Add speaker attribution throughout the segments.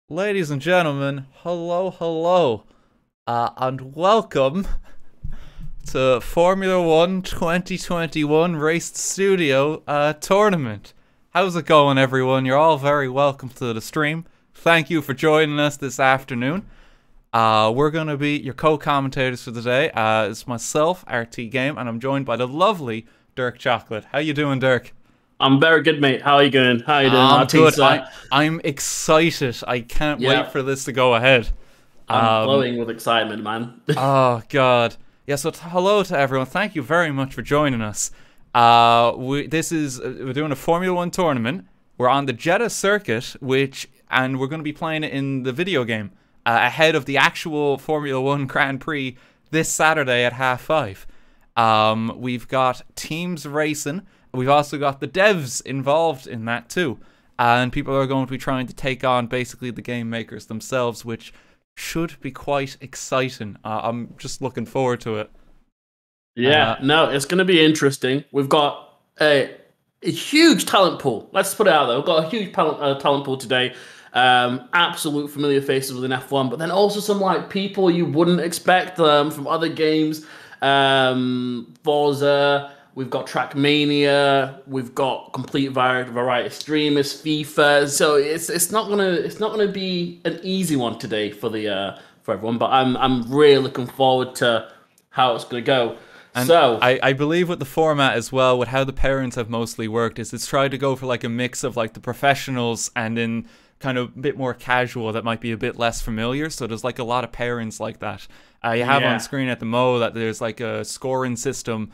Speaker 1: Ladies and gentlemen, hello, and welcome to Formula One 2021 Race Studio tournament. How's it going, everyone? You're all very welcome to the stream. Thank you for joining us this afternoon. We're going to be your co-commentators for the day. It's myself, RTGame, and I'm joined by the lovely DurkChocolate. How you doing, Dirk?
Speaker 2: I'm very good, mate. How are you doing?
Speaker 1: I'm good. I'm excited. I can't wait for this to go ahead.
Speaker 2: I'm glowing with excitement, man.
Speaker 1: Oh, God. Yeah, so hello to everyone. Thank you very much for joining us. We're doing a Formula One tournament. We're on the Jeddah circuit, and we're going to be playing it in the video game ahead of the actual Formula One Grand Prix this Saturday at 5:30. We've got teams racing. We've also got the devs involved in that too. And people are going to be trying to take on basically the game makers themselves, which should be quite exciting. I'm just looking forward to it.
Speaker 2: Yeah, no, it's going to be interesting. We've got a huge talent pool. Let's put it out there. We've got a huge talent pool today. Absolute familiar faces within F1, but then also some like people you wouldn't expect from other games. Forza. We've got Trackmania, we've got complete variety of streamers, FIFA. So it's not gonna be an easy one today for everyone. But I'm really looking forward to how it's gonna go.
Speaker 1: And so I believe with the format as well, with how the pairings have mostly worked, is it's tried to go for like a mix of like the professionals and then kind of a bit more casual that might be a bit less familiar. So there's like a lot of pairings like that. You have on screen at the mo that there's like a scoring system.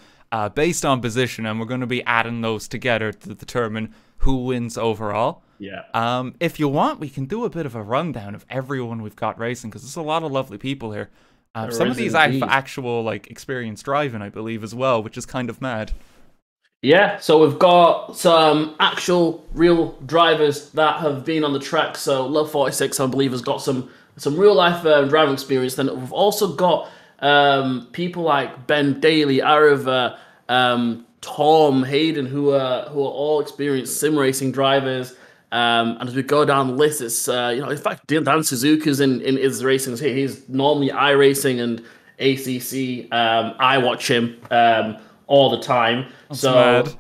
Speaker 1: Based on position, and we're going to be adding those together to determine who wins overall.
Speaker 2: Yeah.
Speaker 1: If you want, we can do a bit of a rundown of everyone we've got racing, because there's a lot of lovely people here. Some of these have actual like experience driving, I believe, as well, which is kind of mad.
Speaker 2: Yeah, so we've got some actual real drivers that have been on the track. So Love 46, I believe, has got some real life driving experience. Then we've also got people like Ben Daly, Arava, Tom Hayden, who are all experienced sim racing drivers. And as we go down the list, it's in fact, Dan Suzuka's in his racing. He's normally iRacing and ACC. I watch him all the time.
Speaker 1: That's mad.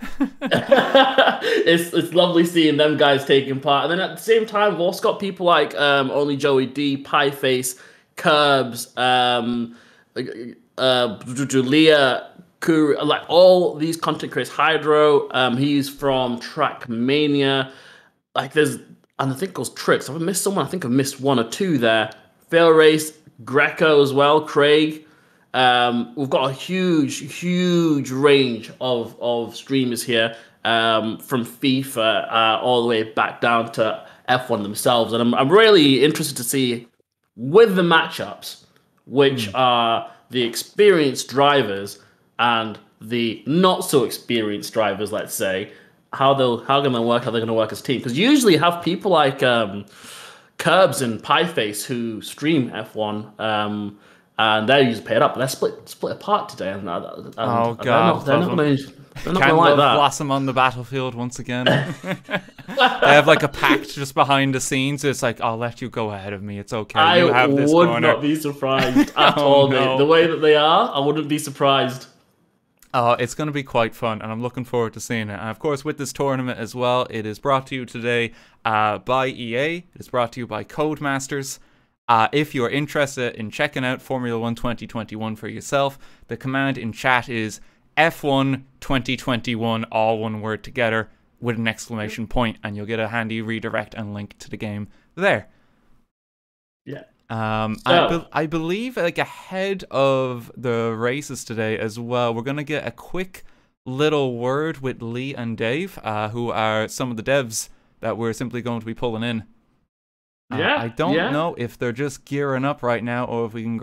Speaker 2: It's lovely seeing them guys taking part. And then at the same time, we've also got people like Only Joey D, Pieface, Curbs, Julia, Kuru, like all these content creators. Hydro, he's from Trackmania. Like and I think it was Tricks. Have I missed someone? I think I've missed one or two there. Fail Race, Greco as well, Craig. We've got a huge range of streamers here, from FIFA all the way back down to F1 themselves, and I'm really interested to see with the matchups, which are the experienced drivers and the not so experienced drivers, let's say, how they're going to work as a team. Because usually you have people like Curbs and Pieface who stream F1, and they're usually paired up, but they're split apart today. And
Speaker 1: oh God,
Speaker 2: they're not going
Speaker 1: to like that. Blossom on the battlefield once again. They have like a pact just behind the scenes. It's like, I'll let you go ahead of me. It's okay. You have this corner.
Speaker 2: I would not be surprised at all. No. The way that they are, I wouldn't be surprised.
Speaker 1: Oh, it's going to be quite fun, and I'm looking forward to seeing it. And of course, with this tournament as well, it is brought to you today by EA. It is brought to you by Codemasters. If you're interested in checking out Formula One 2021 for yourself, the command in chat is F1 2021, all one word together, with an exclamation point, and you'll get a handy redirect and link to the game there.
Speaker 2: Yeah.
Speaker 1: I believe like ahead of the races today as well, we're going to get a quick little word with Lee and Dave, who are some of the devs that we're simply going to be pulling in. I don't know if they're just gearing up right now or if we can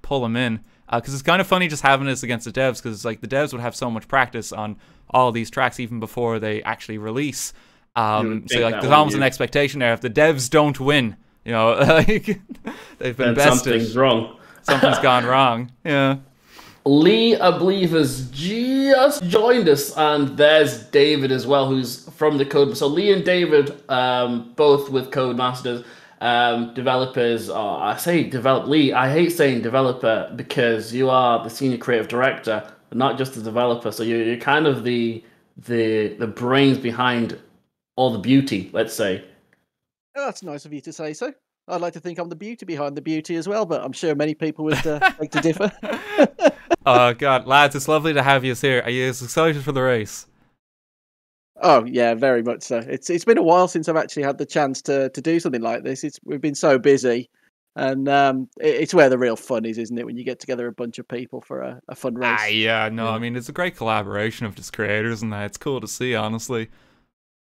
Speaker 1: pull them in. Because it's kind of funny just having this against the devs, because like the devs would have so much practice on all these tracks even before they actually release. So like there's almost an expectation there. If the devs don't win, like they've been bested.
Speaker 2: Something's wrong.
Speaker 1: Something's gone wrong. Yeah.
Speaker 2: Lee, I believe, has just joined us, and there's David as well, who's from the Code. So Lee and David, both with Codemasters. developers, or I say develop lead. I hate saying developer because you are the senior creative director, but not just the developer. So you're kind of the brains behind all the beauty, let's say.
Speaker 3: Oh, that's nice of you to say so. I'd like to think I'm the beauty behind the beauty as well, but I'm sure many people would beg to differ.
Speaker 1: Oh God, lads, it's lovely to have you here. Are you as excited for the race?
Speaker 3: Oh yeah, very much so. It's been a while since I've actually had the chance to do something like this. We've been so busy, and it's where the real fun is, isn't it? When you get together a bunch of people for a fun race.
Speaker 1: Yeah, no, I mean it's a great collaboration of just creators, and that it's cool to see, honestly.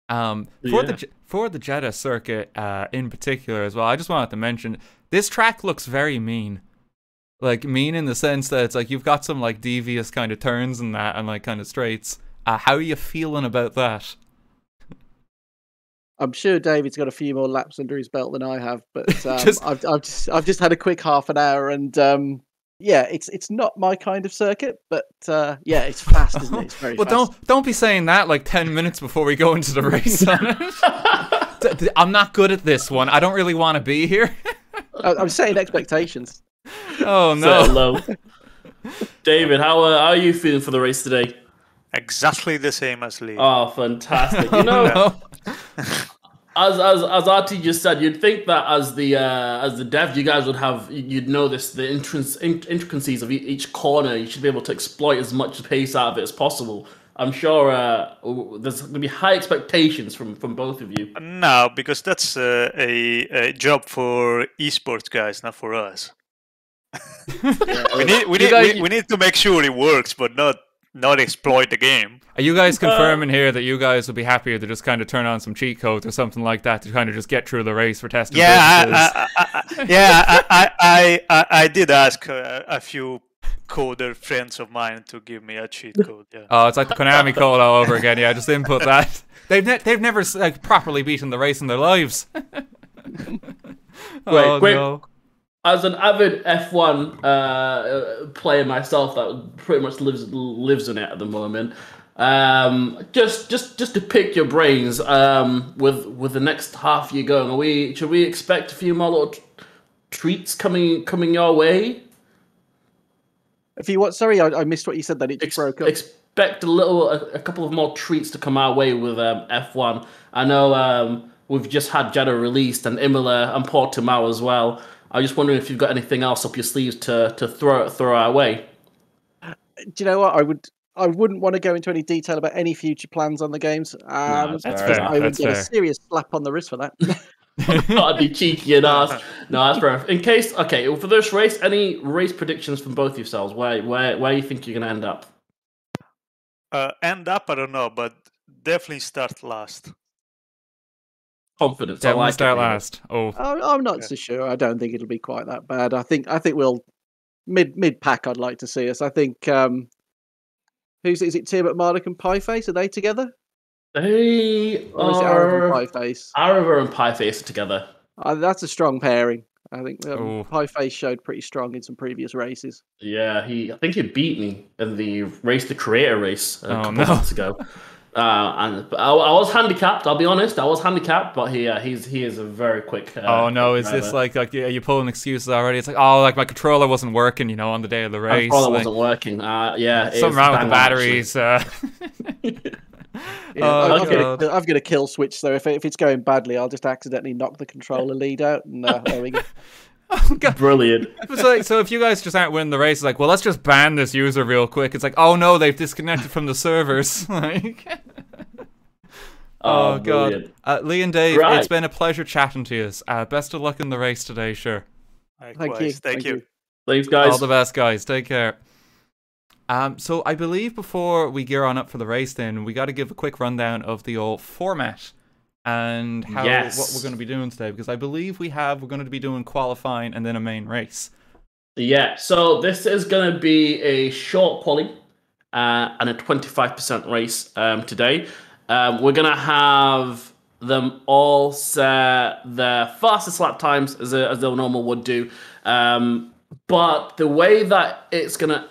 Speaker 1: For the Jeddah circuit in particular as well, I just wanted to mention this track looks very mean. Like mean in the sense that it's like you've got some like devious kind of turns and that, and like kind of straights. How are you feeling about that?
Speaker 3: I'm sure David's got a few more laps under his belt than I have, but I've just had a quick half an hour, and yeah, it's not my kind of circuit, but yeah, it's fast, isn't it? It's very fast.
Speaker 1: Well, don't be saying that like 10 minutes before we go into the race on it. I'm not good at this one. I don't really want to be here.
Speaker 3: I'm setting expectations.
Speaker 1: Oh no,
Speaker 2: low. David, how are you feeling for the race today?
Speaker 4: Exactly the same as Lee.
Speaker 2: Oh, fantastic! You know,
Speaker 1: no.
Speaker 2: as RT just said, you'd think that as the dev, you guys you'd know the intricacies of each corner. You should be able to exploit as much pace out of it as possible. I'm sure there's going to be high expectations from both of you.
Speaker 4: No, because that's a job for esports guys, not for us. we need to make sure it works, but not exploit the game.
Speaker 1: Are you guys confirming here that you guys would be happier to just kind of turn on some cheat codes or something like that to kind of just get through the race for testing purposes?
Speaker 4: I did ask a few coder friends of mine to give me a cheat code. Yeah.
Speaker 1: Oh, it's like the Konami code all over again. Yeah, just input that. They've never like properly beaten the race in their lives. Oh no.
Speaker 2: As an avid F1 player myself, that pretty much lives in it at the moment. Just to pick your brains, with the next half year going, should we expect a few more little treats coming your way?
Speaker 3: If you what? Sorry, I missed what you said. That it just broke up.
Speaker 2: Expect a couple of more treats to come our way with F1. I know we've just had Jeddah released and Imola and Portimao as well. I'm just wondering if you've got anything else up your sleeves to throw our way.
Speaker 3: Do you know what? I wouldn't want to go into any detail about any future plans on the games.
Speaker 2: No, that's fair.
Speaker 3: I would get a serious slap on the wrist for that.
Speaker 2: I'd be cheeky and ask. No, that's fair enough. In case, okay, well, for this race, any race predictions from both yourselves? Where you think you're going to end up?
Speaker 4: End up, I don't know, but definitely start last.
Speaker 2: Confidence.
Speaker 1: Definitely start last. Oh,
Speaker 3: I'm not so sure. I don't think it'll be quite that bad. I think we'll mid pack. I'd like to see us. I think is it Tiamat, Marduk and Pieface? Are they together?
Speaker 2: They
Speaker 3: or is it Arava and Pieface?
Speaker 2: Arava and Pieface are together.
Speaker 3: That's a strong pairing. I think Pieface showed pretty strong in some previous races.
Speaker 2: Yeah, I think he beat me in the race, the creator race, a couple months ago. And I was handicapped. I'll be honest, I was handicapped, but he is a very quick.
Speaker 1: Oh no, is this like are you pulling excuses already? It's like, oh, like my controller wasn't working, on the day of the race.
Speaker 2: My controller wasn't working. Yeah,
Speaker 1: something wrong with the batteries.
Speaker 3: I've got a kill switch, so if it's going badly, I'll just accidentally knock the controller lead out, and there we go.
Speaker 1: Oh, God.
Speaker 2: Brilliant.
Speaker 1: It's like, so if you guys just aren't winning the race, it's like, well, let's just ban this user real quick. It's like, oh no, they've disconnected from the servers. Like, oh God. Lee and Dave, It's been a pleasure chatting to you. Best of luck in the race today, sure.
Speaker 4: Thank you.
Speaker 2: Thanks, guys.
Speaker 1: All the best, guys. Take care. So I believe before we gear on up for the race, then we got to give a quick rundown of the old format and what we're going to be doing today, because I believe we're going to be doing qualifying and then a main race.
Speaker 2: Yeah, so this is going to be a short quali and a 25% race today. We're going to have them all set their fastest lap times as they normal would do. But the way that it's going to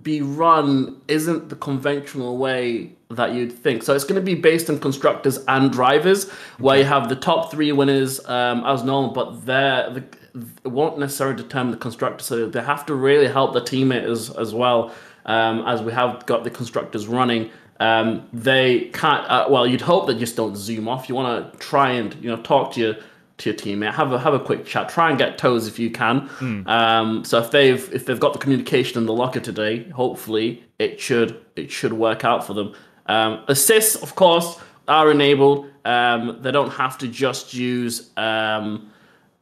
Speaker 2: be run isn't the conventional way that you'd think. So it's going to be based on constructors and drivers, where you have the top 3 winners as normal, but it won't necessarily determine the constructor. So they have to really help the teammates as well, as we have got the constructors running. They can't. Well, you'd hope they just don't zoom off. You want to try and talk to your teammate, have a quick chat, try and get toes if you can. So if they've got the communication in the locker today, hopefully it should work out for them. Assists, of course, are enabled. They don't have to just use no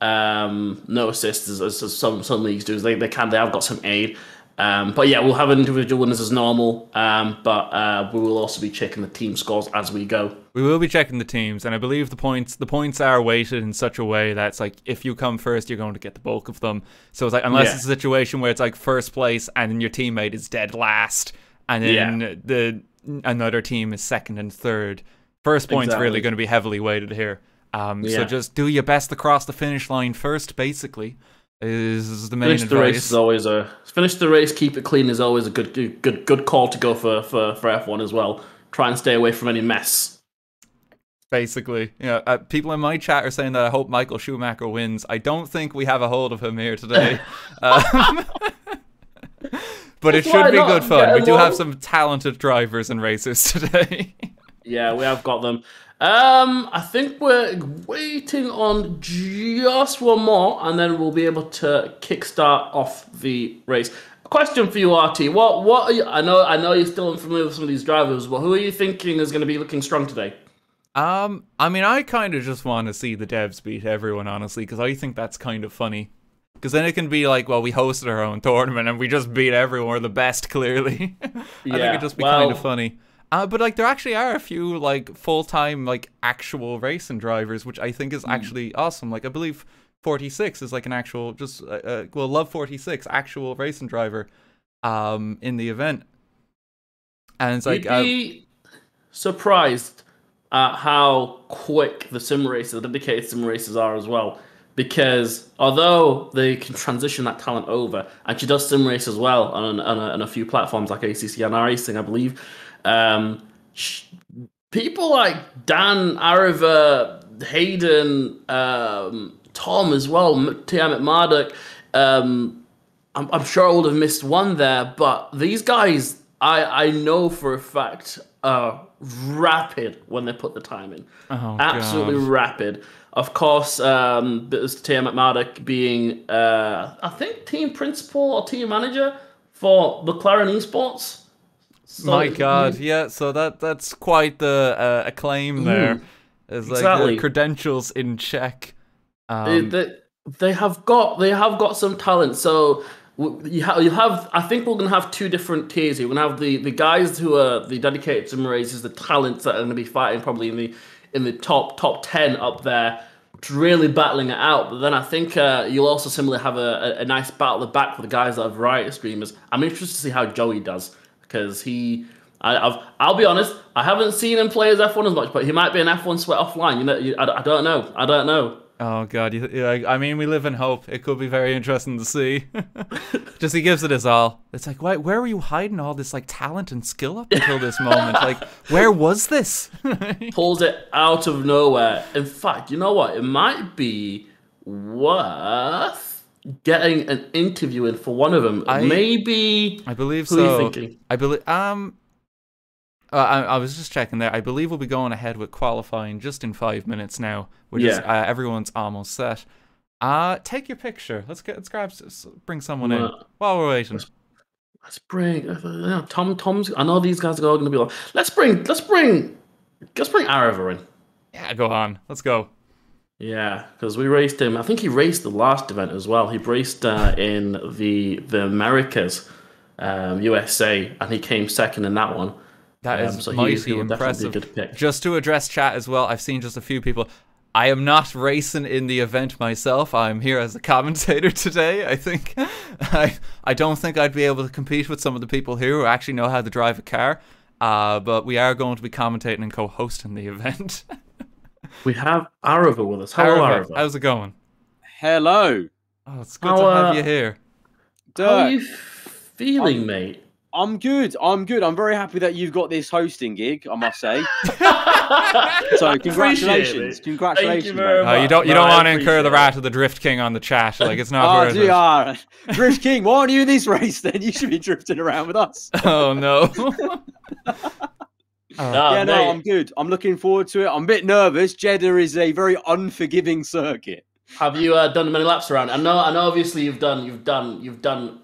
Speaker 2: assists as some leagues do. They have got some aid. But yeah, we'll have individual winners as normal, but we will also be checking the team scores as we go.
Speaker 1: We will be checking the teams, and I believe the points are weighted in such a way that it's like, if you come first, you're going to get the bulk of them. So it's like, unless it's a situation where it's like first place and then your teammate is dead last, and then another team is second and third, first point's really going to be heavily weighted here. So just do your best to cross the finish line first, basically. Is the main advice.
Speaker 2: The race is always finish the race, keep it clean is always a good call to go for F1 as well. Try and stay away from any mess.
Speaker 1: Basically, people in my chat are saying that I hope Michael Schumacher wins. I don't think we have a hold of him here today. But it should be good fun. We do have some talented drivers and racers today.
Speaker 2: Yeah, we have got them. I think we're waiting on just one more, and then we'll be able to kickstart off the race. A question for you, RT. What are you? I know you're still unfamiliar with some of these drivers, but who are you thinking is going to be looking strong today?
Speaker 1: I mean, I kind of just want to see the devs beat everyone, honestly, because I think that's kind of funny. Because then it can be like, well, we hosted our own tournament and we just beat everyone. We're the best, clearly. I think it'd just be kind of funny. But like, there actually are a few like full-time like actual racing drivers, which I think is actually awesome. Like, I believe 46 is like an actual Love 46 actual racing driver in the event. And it's like,
Speaker 2: you'd be surprised at how quick the dedicated sim racers are as well. Because although they can transition that talent over, and she does sim race as well on a few platforms like ACC and racing, I believe. People like Dan, Ariva, Hayden, Tom as well, Tiamat Marduk. I'm sure I would have missed one there, but these guys, I know for a fact, are rapid when they put the time in. Absolutely rapid. Of course, there's Tiamat Marduk being, I think, team principal or team manager for McLaren Esports. So
Speaker 1: my God, yeah. So that's quite the acclaim there. It's like credentials in check.
Speaker 2: They have got some talent. So you have. I think we're gonna have two different tiers here. We're gonna have the guys who are the dedicated sim racers, the talents that are gonna be fighting probably in the top 10 up there, really battling it out. But then I think you'll also similarly have a nice battle at the back for the guys that are variety streamers. I'm interested to see how Joey does. Because I'll be honest, I haven't seen him play as F1 as much, but he might be an F1 sweat offline. I don't know.
Speaker 1: Oh God, I mean, we live in hope. It could be very interesting to see. Just he gives it his all. It's like, where were you hiding all this like talent and skill up until this moment? Like, where was this?
Speaker 2: Pulls it out of nowhere. In fact, you know what? It might be worth getting an interview in for one of them. Maybe.
Speaker 1: I believe
Speaker 2: so.
Speaker 1: Who
Speaker 2: are you thinking?
Speaker 1: I believe. I was just checking there. I believe we'll be going ahead with qualifying just in 5 minutes now. Everyone's almost set. Take your picture. Let's bring someone in while we're waiting.
Speaker 2: Let's bring Tom's. I know these guys are all going to be like. Let's bring Ariva in.
Speaker 1: Yeah, go on. Let's go.
Speaker 2: Yeah, because we raced him. I think he raced the last event as well. He raced in the Americas, USA, and he came second in that one.
Speaker 1: That is mighty impressive. Just to address chat as well, I've seen just a few people. I am not racing in the event myself. I'm here as a commentator today. I think I don't think I'd be able to compete with some of the people here who actually know how to drive a car. But we are going to be commentating and co-hosting the event.
Speaker 2: We have Ariva with us. Hello, Ariva.
Speaker 1: How's it going?
Speaker 5: Hello.
Speaker 1: Oh, it's good to have you here.
Speaker 2: Dirk, how are you feeling, mate?
Speaker 5: I'm good. I'm very happy that you've got this hosting gig, I must say. So congratulations. Congratulations.
Speaker 2: Thank you very much.
Speaker 1: You don't want to incur the wrath of the Drift King on the chat. Like, it's not worth it.
Speaker 5: Drift King, why aren't you in this race then? You should be drifting around with us.
Speaker 1: Oh no.
Speaker 5: I'm good. I'm looking forward to it. I'm a bit nervous. Jeddah is a very unforgiving circuit.
Speaker 2: Have you done many laps around? I know. Obviously, you've done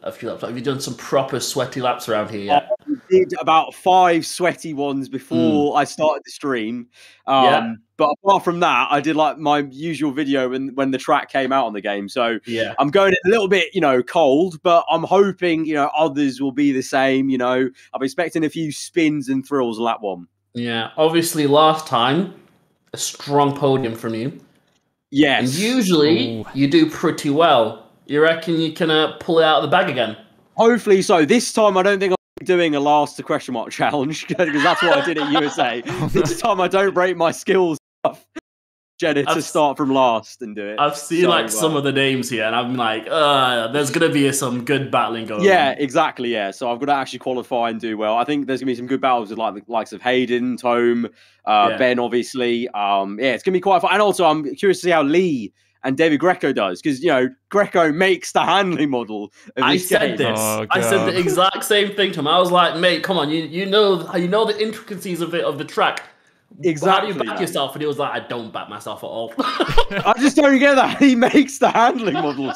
Speaker 2: a few laps. Have you done some proper sweaty laps around here yet?
Speaker 5: I did about 5 sweaty ones before I started the stream. But apart from that, I did like my usual video when the track came out on the game. So I'm going in a little bit, cold, but I'm hoping, others will be the same. I'm expecting a few spins and thrills on lap 1.
Speaker 2: Yeah, obviously last time, a strong podium from you.
Speaker 5: Yes.
Speaker 2: And usually you do pretty well. You reckon you can pull it out of the bag again?
Speaker 5: Hopefully so. This time I don't think I'm doing a last to question mark challenge because that's what I did at USA. This time I don't break my skills up. Jeddah to start from last and do it.
Speaker 2: I've seen some of the names here and I'm like, there's going to be some good battling going on.
Speaker 5: Yeah, exactly, yeah. So I've got to actually qualify and do well. I think there's going to be some good battles with the likes of Hayden, Tome, Ben, obviously. It's going to be quite fun. And also I'm curious to see how Lee and David Greco does because, Greco makes the handling model of
Speaker 2: I
Speaker 5: this game.
Speaker 2: I said the exact same thing to him. I was like, mate, come on, you know the intricacies of the track.
Speaker 5: Exactly.
Speaker 2: How do you back yourself? And he was like, I don't back myself at all.
Speaker 5: I just don't get that. He makes the handling model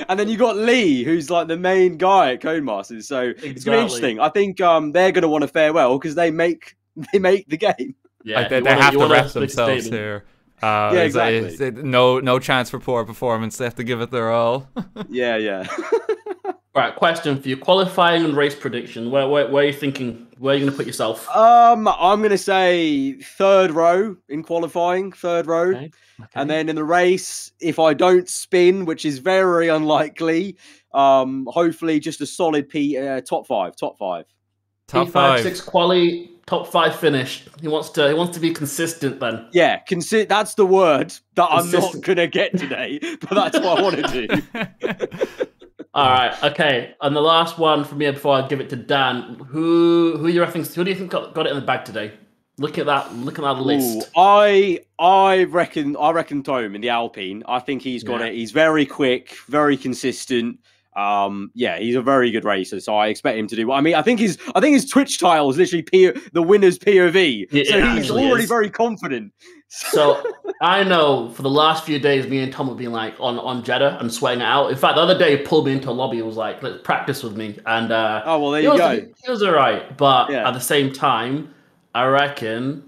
Speaker 5: and then you got Lee, who's like the main guy at Codemasters. So it's going to be interesting. I think they're going to want to fare well because they make the game.
Speaker 1: Yeah, they have to rep themselves here.
Speaker 5: Exactly.
Speaker 1: No chance for poor performance. They have to give it their all.
Speaker 5: Yeah.
Speaker 2: Right, question for you. Qualifying and race prediction. Where are you thinking? Where are you going to put yourself?
Speaker 5: I'm going to say 3rd row in qualifying, 3rd row. Okay. And then in the race, if I don't spin, which is very unlikely, hopefully just a solid top 5.
Speaker 1: Top 5.
Speaker 2: P5-6 quali, top 5 finish. He wants to be consistent then.
Speaker 5: Yeah, that's the word that I'm not going to get today, but that's what I want to do.
Speaker 2: All right, okay. And the last one from me before I give it to Dan. Who do you think got it in the bag today? Look at that list.
Speaker 5: I reckon Tome in the Alpine. I think he's got it. He's very quick, very consistent. He's a very good racer, so I expect him to do well. I mean, I think his Twitch title is literally the winner's POV. So he's already very confident.
Speaker 2: So I know for the last few days, me and Tom have been like on Jeddah and sweating it out. In fact, the other day he pulled me into a lobby. He was like, "Let's practice with me." And
Speaker 5: there you go.
Speaker 2: He was alright, but at the same time, I reckon.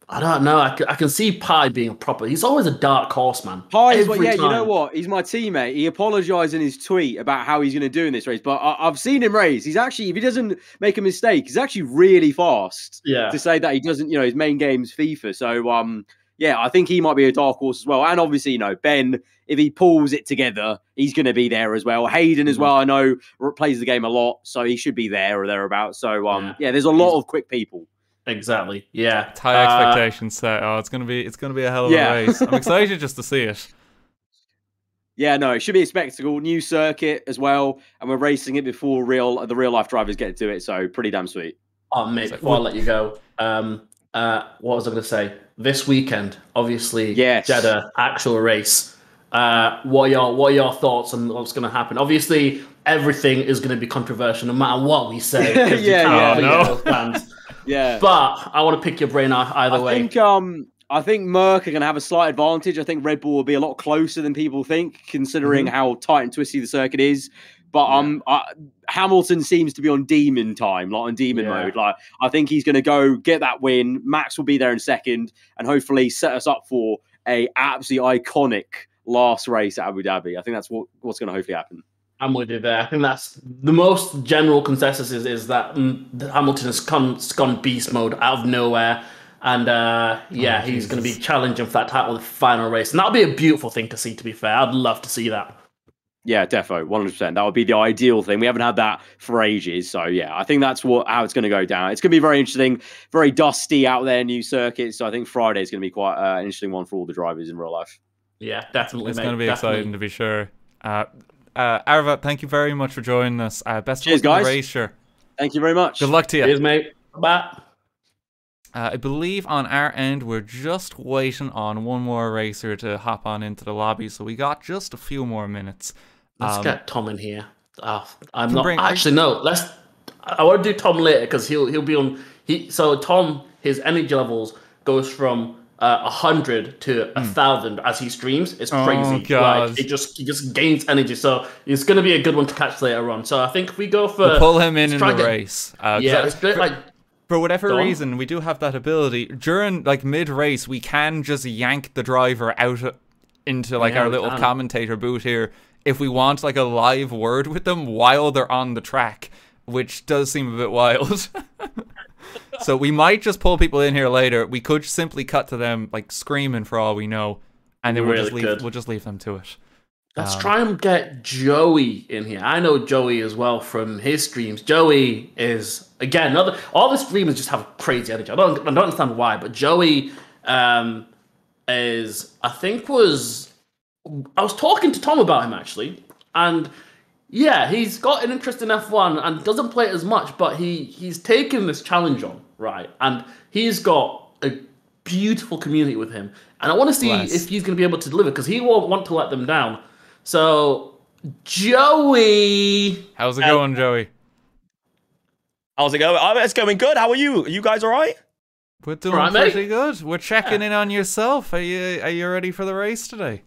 Speaker 2: I don't know. I can see Pi being a proper. He's always a dark horse, man.
Speaker 5: Pi is, you know what? He's my teammate. He apologized in his tweet about how he's going to do in this race, but I've seen him race. He's actually, if he doesn't make a mistake, he's actually really fast.
Speaker 2: Yeah.
Speaker 5: To say that he doesn't, his main game's FIFA. So, I think he might be a dark horse as well. And obviously, Ben, if he pulls it together, he's going to be there as well. Hayden as well, I know, plays the game a lot, so he should be there or thereabouts. So, there's a lot of quick people.
Speaker 2: Exactly. Yeah.
Speaker 1: It's high expectations set. It's gonna be a hell of a race. I'm excited just to see it.
Speaker 5: Yeah, no, it should be a spectacle. New circuit as well, and we're racing it before the real life drivers get to it. So pretty damn sweet.
Speaker 2: Oh, mate, before I let you go, what was I going to say? This weekend, obviously, Jeddah actual race. What are your thoughts on what's going to happen? Obviously, everything is going to be controversial, no matter what we say. Plans.
Speaker 5: Yeah,
Speaker 2: but I want to pick your brain either way.
Speaker 5: I think Merck are going to have a slight advantage. I think Red Bull will be a lot closer than people think, considering how tight and twisty the circuit is. But Hamilton seems to be on demon time, like on demon mode. Like I think he's going to go get that win. Max will be there in second, and hopefully set us up for a absolutely iconic last race at Abu Dhabi. I think that's what's going to hopefully happen.
Speaker 2: I'm with you there. I think that's the most general consensus is that Hamilton has gone beast mode out of nowhere. And he's going to be challenging for that title in the final race. And that'll be a beautiful thing to see, to be fair. I'd love to see that.
Speaker 5: Yeah, defo, 100%. That would be the ideal thing. We haven't had that for ages. So, I think that's how it's going to go down. It's going to be very interesting, very dusty out there, new circuits. So I think Friday is going to be quite an interesting one for all the drivers in real life.
Speaker 2: Yeah, definitely,
Speaker 1: It's going to be exciting, to be sure. Arva, thank you very much for joining us. Best
Speaker 5: Cheers,
Speaker 1: of luck in
Speaker 5: guys.
Speaker 1: the race, sure.
Speaker 5: Thank you very much.
Speaker 1: Good luck to you.
Speaker 2: Cheers, mate. Bye.
Speaker 1: I believe on our end, we're just waiting on one more racer to hop on into the lobby, so we got just a few more minutes.
Speaker 2: Let's get Tom in here. I'm
Speaker 1: Can
Speaker 2: not
Speaker 1: bring-
Speaker 2: actually no. I want to do Tom later because he'll be on. So Tom, his energy levels goes from 100 to 1,000 as he streams. It's crazy.
Speaker 1: God.
Speaker 2: Like he just gains energy. So it's going to be a good one to catch later on. So I think if we go for
Speaker 1: We'll pull him in
Speaker 2: let's
Speaker 1: the
Speaker 2: try and get-
Speaker 1: race.
Speaker 2: Yeah, it's great. Like
Speaker 1: For whatever
Speaker 2: Go on.
Speaker 1: reason, we do have that ability. During, like, mid-race, we can just yank the driver out into, like, our
Speaker 2: we
Speaker 1: little
Speaker 2: can.
Speaker 1: commentator booth here if we want, like, a live word with them while they're on the track, which does seem a bit wild. So we might just pull people in here later. We could simply cut to them, like, screaming for all we know, and then we'll just leave them to it.
Speaker 2: let's try and get Joey in here. I know Joey as well from his streams. Joey is again all the streamers just have crazy energy. I don't understand why, but Joey is I was talking to Tom about him actually, and yeah, he's got an interest in F1 and doesn't play it as much, but he's taken this challenge on, right? And he's got a beautiful community with him, and I want to see if he's going to be able to deliver because he won't want to let them down. So, Joey,
Speaker 1: How's it going, Joey?
Speaker 6: How's it going? It's going good. How are you? Are you guys all right?
Speaker 1: We're doing
Speaker 2: Right, mate?
Speaker 1: pretty good. We're checking in on yourself. Are you ready for the race today?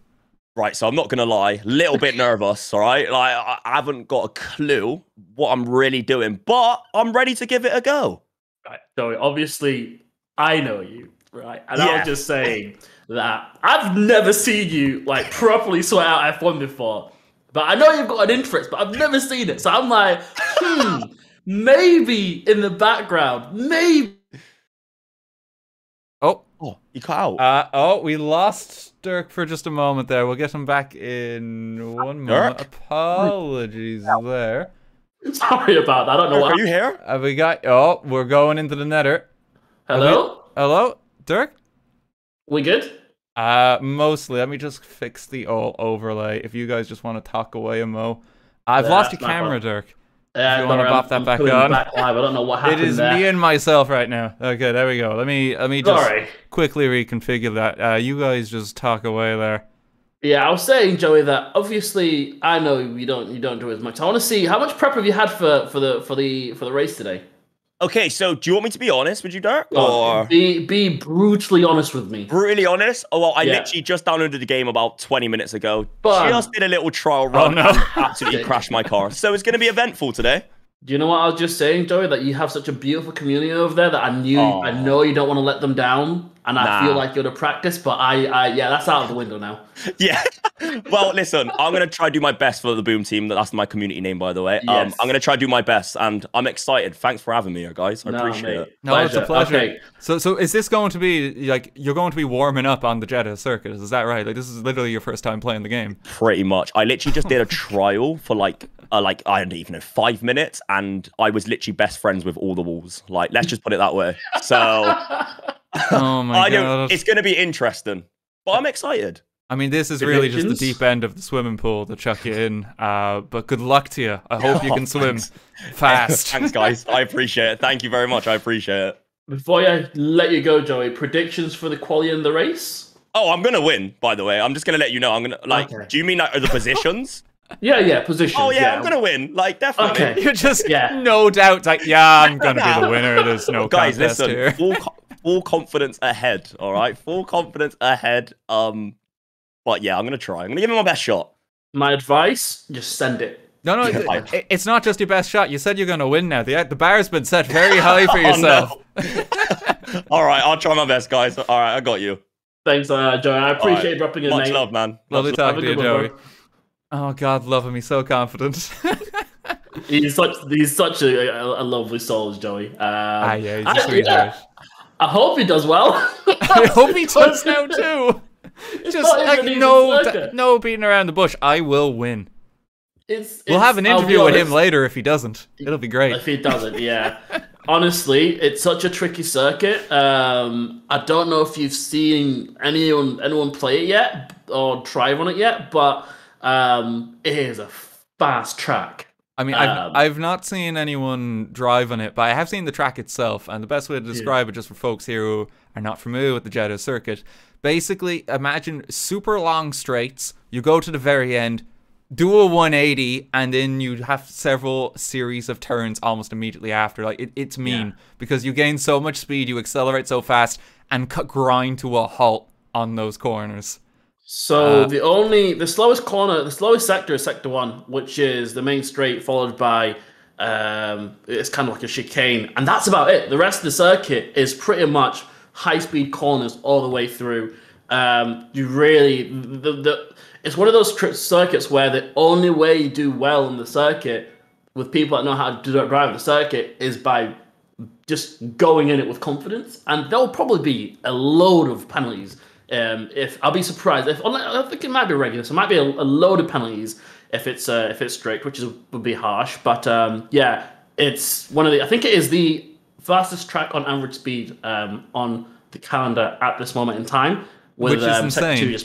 Speaker 6: Right, so I'm not going to lie. Little bit nervous, all right? Like, I haven't got a clue what I'm really doing, but I'm ready to give it a go.
Speaker 2: right, Joey, obviously, I know you, right? And
Speaker 6: Yeah.
Speaker 2: I was just saying that I've never seen you like properly sort out F1 before. But I know you've got an interest, but I've never seen it. So I'm like, maybe in the background, maybe.
Speaker 6: Oh, you cut out.
Speaker 1: We lost Dirk for just a moment there. We'll get him back in one moment.
Speaker 6: Dirk?
Speaker 1: Apologies there.
Speaker 2: Sorry about that. I don't know
Speaker 6: Dirk,
Speaker 2: what
Speaker 6: are you here?
Speaker 1: Have we got? We're going into the nether.
Speaker 2: Hello?
Speaker 1: Hello, Dirk.
Speaker 2: We good?
Speaker 1: Mostly. Let me just fix the overlay. If you guys just want to talk away a mo. I've lost your
Speaker 2: that's not
Speaker 1: camera,
Speaker 2: bad.
Speaker 1: Dirk.
Speaker 2: Yeah,
Speaker 1: you wanna bop that back
Speaker 2: putting
Speaker 1: on?
Speaker 2: Back live. I don't know what happened
Speaker 1: It is
Speaker 2: there.
Speaker 1: me and myself right now. Okay, there we go. Let me just
Speaker 2: Sorry.
Speaker 1: quickly reconfigure that. You guys just talk away there.
Speaker 2: Yeah, I was saying, Joey, that obviously I know you don't do as much. I want to see how much prep have you had for the race today.
Speaker 6: Okay, so do you want me to be honest with you, Dirk? Or
Speaker 2: Be brutally honest with me.
Speaker 6: brutally honest? Oh, well, I
Speaker 2: Yeah.
Speaker 6: literally just downloaded the game about 20 minutes ago.
Speaker 2: But-
Speaker 6: Just did a little trial run
Speaker 1: no.
Speaker 6: and absolutely crashed my car. So it's going to be eventful today.
Speaker 2: Do you know what I was just saying, Joey? That you have such a beautiful community over there that I know you don't want to let them down, and I feel like you're to practice. But yeah, that's out of the window now.
Speaker 6: Yeah. Well, listen, I'm going to try to do my best for the Boom Team. That's my community name, by the way.
Speaker 2: Yes.
Speaker 6: I'm going to try to do my best, and I'm excited. Thanks for having me here, guys. I appreciate it.
Speaker 1: No, it's a pleasure.
Speaker 2: Okay.
Speaker 1: So is this going to be like you're going to be warming up on the Jeddah circuit? Is that right? Like this is literally your first time playing the game.
Speaker 6: Pretty much. I literally just did a trial for like I don't even know 5 minutes, and I was literally best friends with all the walls. Like, let's just put it that way. So
Speaker 1: Oh my god!
Speaker 6: it's going to be interesting, but I'm excited.
Speaker 1: I mean, this is really just the
Speaker 2: Predictions?
Speaker 1: deep end of the swimming pool to chuck you in. But good luck to you. I hope you can swim fast.
Speaker 6: Thanks, guys. I appreciate it. Thank you very much. I appreciate it.
Speaker 2: Before I let you go, Joey, predictions for the quali and the race?
Speaker 6: Oh, I'm gonna win. By the way, I'm just gonna let you know. I'm gonna like.
Speaker 2: Okay.
Speaker 6: Do you mean like the positions?
Speaker 2: Yeah, positions.
Speaker 6: Oh yeah, I'm gonna win. Like definitely.
Speaker 2: Okay.
Speaker 1: You're just
Speaker 2: Yeah.
Speaker 1: no doubt like, yeah, I'm gonna be the winner. There's no
Speaker 6: Guys,
Speaker 1: contest
Speaker 6: listen.
Speaker 1: here.
Speaker 6: Full confidence ahead. All right, full confidence ahead. But yeah, I'm gonna try. I'm gonna give it my best shot.
Speaker 2: My advice: just send it.
Speaker 1: No,
Speaker 6: Yeah.
Speaker 1: it's not just your best shot. You said you're gonna win now. The bar's been set very high for yourself.
Speaker 6: No. All right, I'll try my best, guys. All right, I got you.
Speaker 2: Thanks, Joey. I appreciate you dropping in,
Speaker 6: Much
Speaker 2: mate.
Speaker 6: love, man.
Speaker 1: Lovely
Speaker 6: Much love.
Speaker 1: talking to you,
Speaker 2: Have a good one,
Speaker 1: Joey. Oh God, love him. He's so confident.
Speaker 2: He's such a lovely soul, Joey.
Speaker 1: Yeah, he's a sweetheart.
Speaker 2: I hope he does well.
Speaker 1: I hope he does now too. Just
Speaker 2: not
Speaker 1: like
Speaker 2: even
Speaker 1: no,
Speaker 2: easy circuit.
Speaker 1: no beating around the bush. I will win. We'll have an
Speaker 2: I'll be
Speaker 1: interview with him
Speaker 2: honest,
Speaker 1: later if he doesn't. It'll be great.
Speaker 2: If he doesn't, yeah. Honestly, it's such a tricky circuit. I don't know if you've seen anyone play it yet or try on it yet, but it is a fast track.
Speaker 1: I mean, I've not seen anyone drive on it, but I have seen the track itself. And the best way to describe it, just for folks here who are not familiar with the Jeddah circuit, basically imagine super long straights. You go to the very end, do a 180, and then you have several series of turns almost immediately after. Like it's mean because you gain so much speed, you accelerate so fast, and grind to a halt on those corners.
Speaker 2: So the slowest corner, the slowest sector is sector 1, which is the main straight, followed by it's kind of like a chicane, and that's about it. The rest of the circuit is pretty much high speed corners all the way through. You really it's one of those circuits where the only way you do well in the circuit with people that know how to drive the circuit is by just going in it with confidence, and there'll probably be a load of penalties. If I'll be surprised if I think it might be regular, so it might be a load of penalties if it's strict, which would be harsh. But yeah, it's one of the I think it is the fastest track on average speed on the calendar at this moment in time. With,
Speaker 1: which is insane.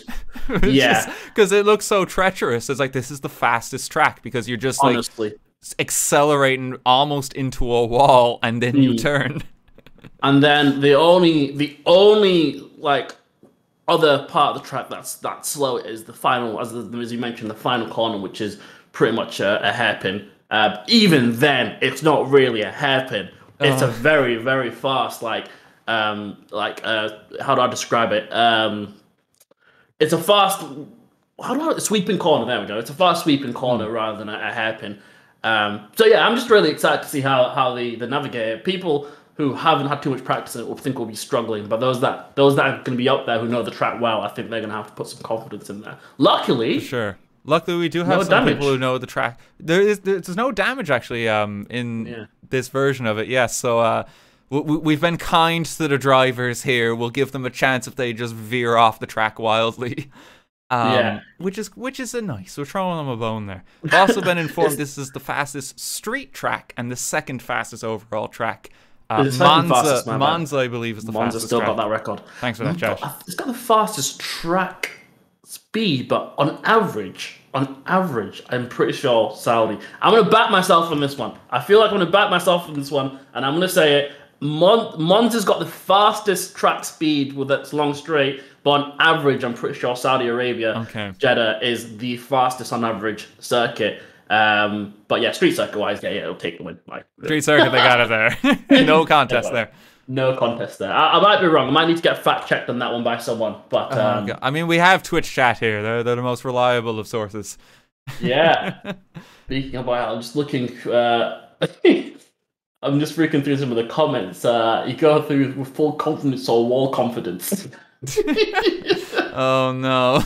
Speaker 1: Because it looks so treacherous. It's like this is the fastest track because you're just
Speaker 2: honestly
Speaker 1: like accelerating almost into a wall and then you turn.
Speaker 2: And then the only like other part of the track that's that slow is the final, as you mentioned, the final corner, which is pretty much a hairpin. Even then, it's not really a hairpin. It's a very, very fast, how do I describe it? It's a fast, sweeping corner. There we go. It's a fast sweeping corner rather than a hairpin. So yeah, I'm just really excited to see how the Navigator, people who haven't had too much practice in it will think will be struggling, but those that are going to be up there who know the track well, I think they're going to have to put some confidence in there. Luckily,
Speaker 1: for sure. Luckily, we do have some people who know the track. There's no damage actually in this version of it. Yes, so we've been kind to the drivers here. We'll give them a chance if they just veer off the track wildly. Which is a nice. We're throwing them a bone there. We've also been informed this is the fastest street track and the second fastest overall track. Monza, I believe, is the fastest.
Speaker 2: Monza still got that record.
Speaker 1: Thanks for that, Josh.
Speaker 2: It's got the fastest track speed, but on average, I'm pretty sure Saudi. I'm going to back myself on this one. I feel like I'm going to back myself on this one, and I'm going to say it. Monza's got the fastest track speed with its long straight, but on average, I'm pretty sure Saudi Arabia, Jeddah, is the fastest on average circuit. But yeah, street circuit wise, it'll take the win.
Speaker 1: Street circuit, they got it there. No contest there.
Speaker 2: No contest there. I might be wrong. I might need to get fact checked on that one by someone. But
Speaker 1: I mean, we have Twitch chat here. They're the most reliable of sources.
Speaker 2: Yeah. Speaking of, I'm just looking. I'm just freaking through some of the comments. You go through with full confidence or wall confidence.
Speaker 1: Oh no.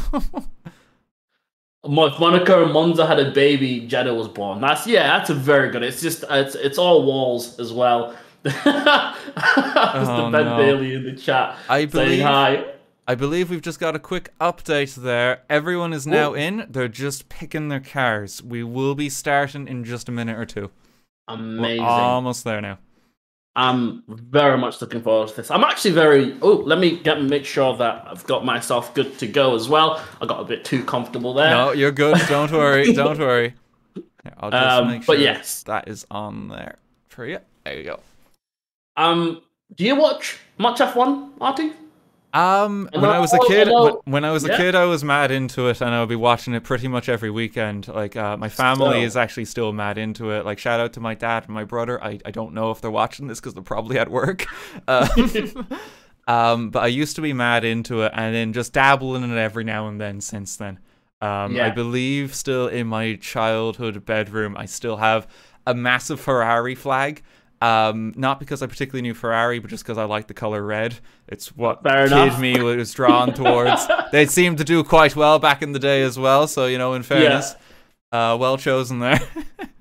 Speaker 2: Monaco and Monza had a baby, Jeddah was born. That's a very good. It's just it's all walls as well. Mr. Ben Bailey in the chat saying hi.
Speaker 1: I believe we've just got a quick update there. Everyone is now in. They're just picking their cars. We will be starting in just a minute or two.
Speaker 2: Amazing.
Speaker 1: We're almost there now.
Speaker 2: I'm very much looking forward to this. I'm actually very... Oh, let me make sure that I've got myself good to go as well. I got a bit too comfortable there.
Speaker 1: No, you're good. Don't worry. Don't worry. Here, I'll just make sure
Speaker 2: but yes,
Speaker 1: that is on there for you. There you go.
Speaker 2: Do you watch much F1, Artie?
Speaker 1: When I was a kid, I was mad into it, and I would be watching it pretty much every weekend. Like, my family is actually still mad into it. Like, shout out to my dad and my brother. I don't know if they're watching this because they're probably at work. But I used to be mad into it, and then just dabble in it every now and then since then. I believe still in my childhood bedroom, I still have a massive Ferrari flag. Not because I particularly knew Ferrari, but just because I like the color red. It's what me was drawn towards. They seemed to do quite well back in the day as well. So, you know, in fairness, well chosen there.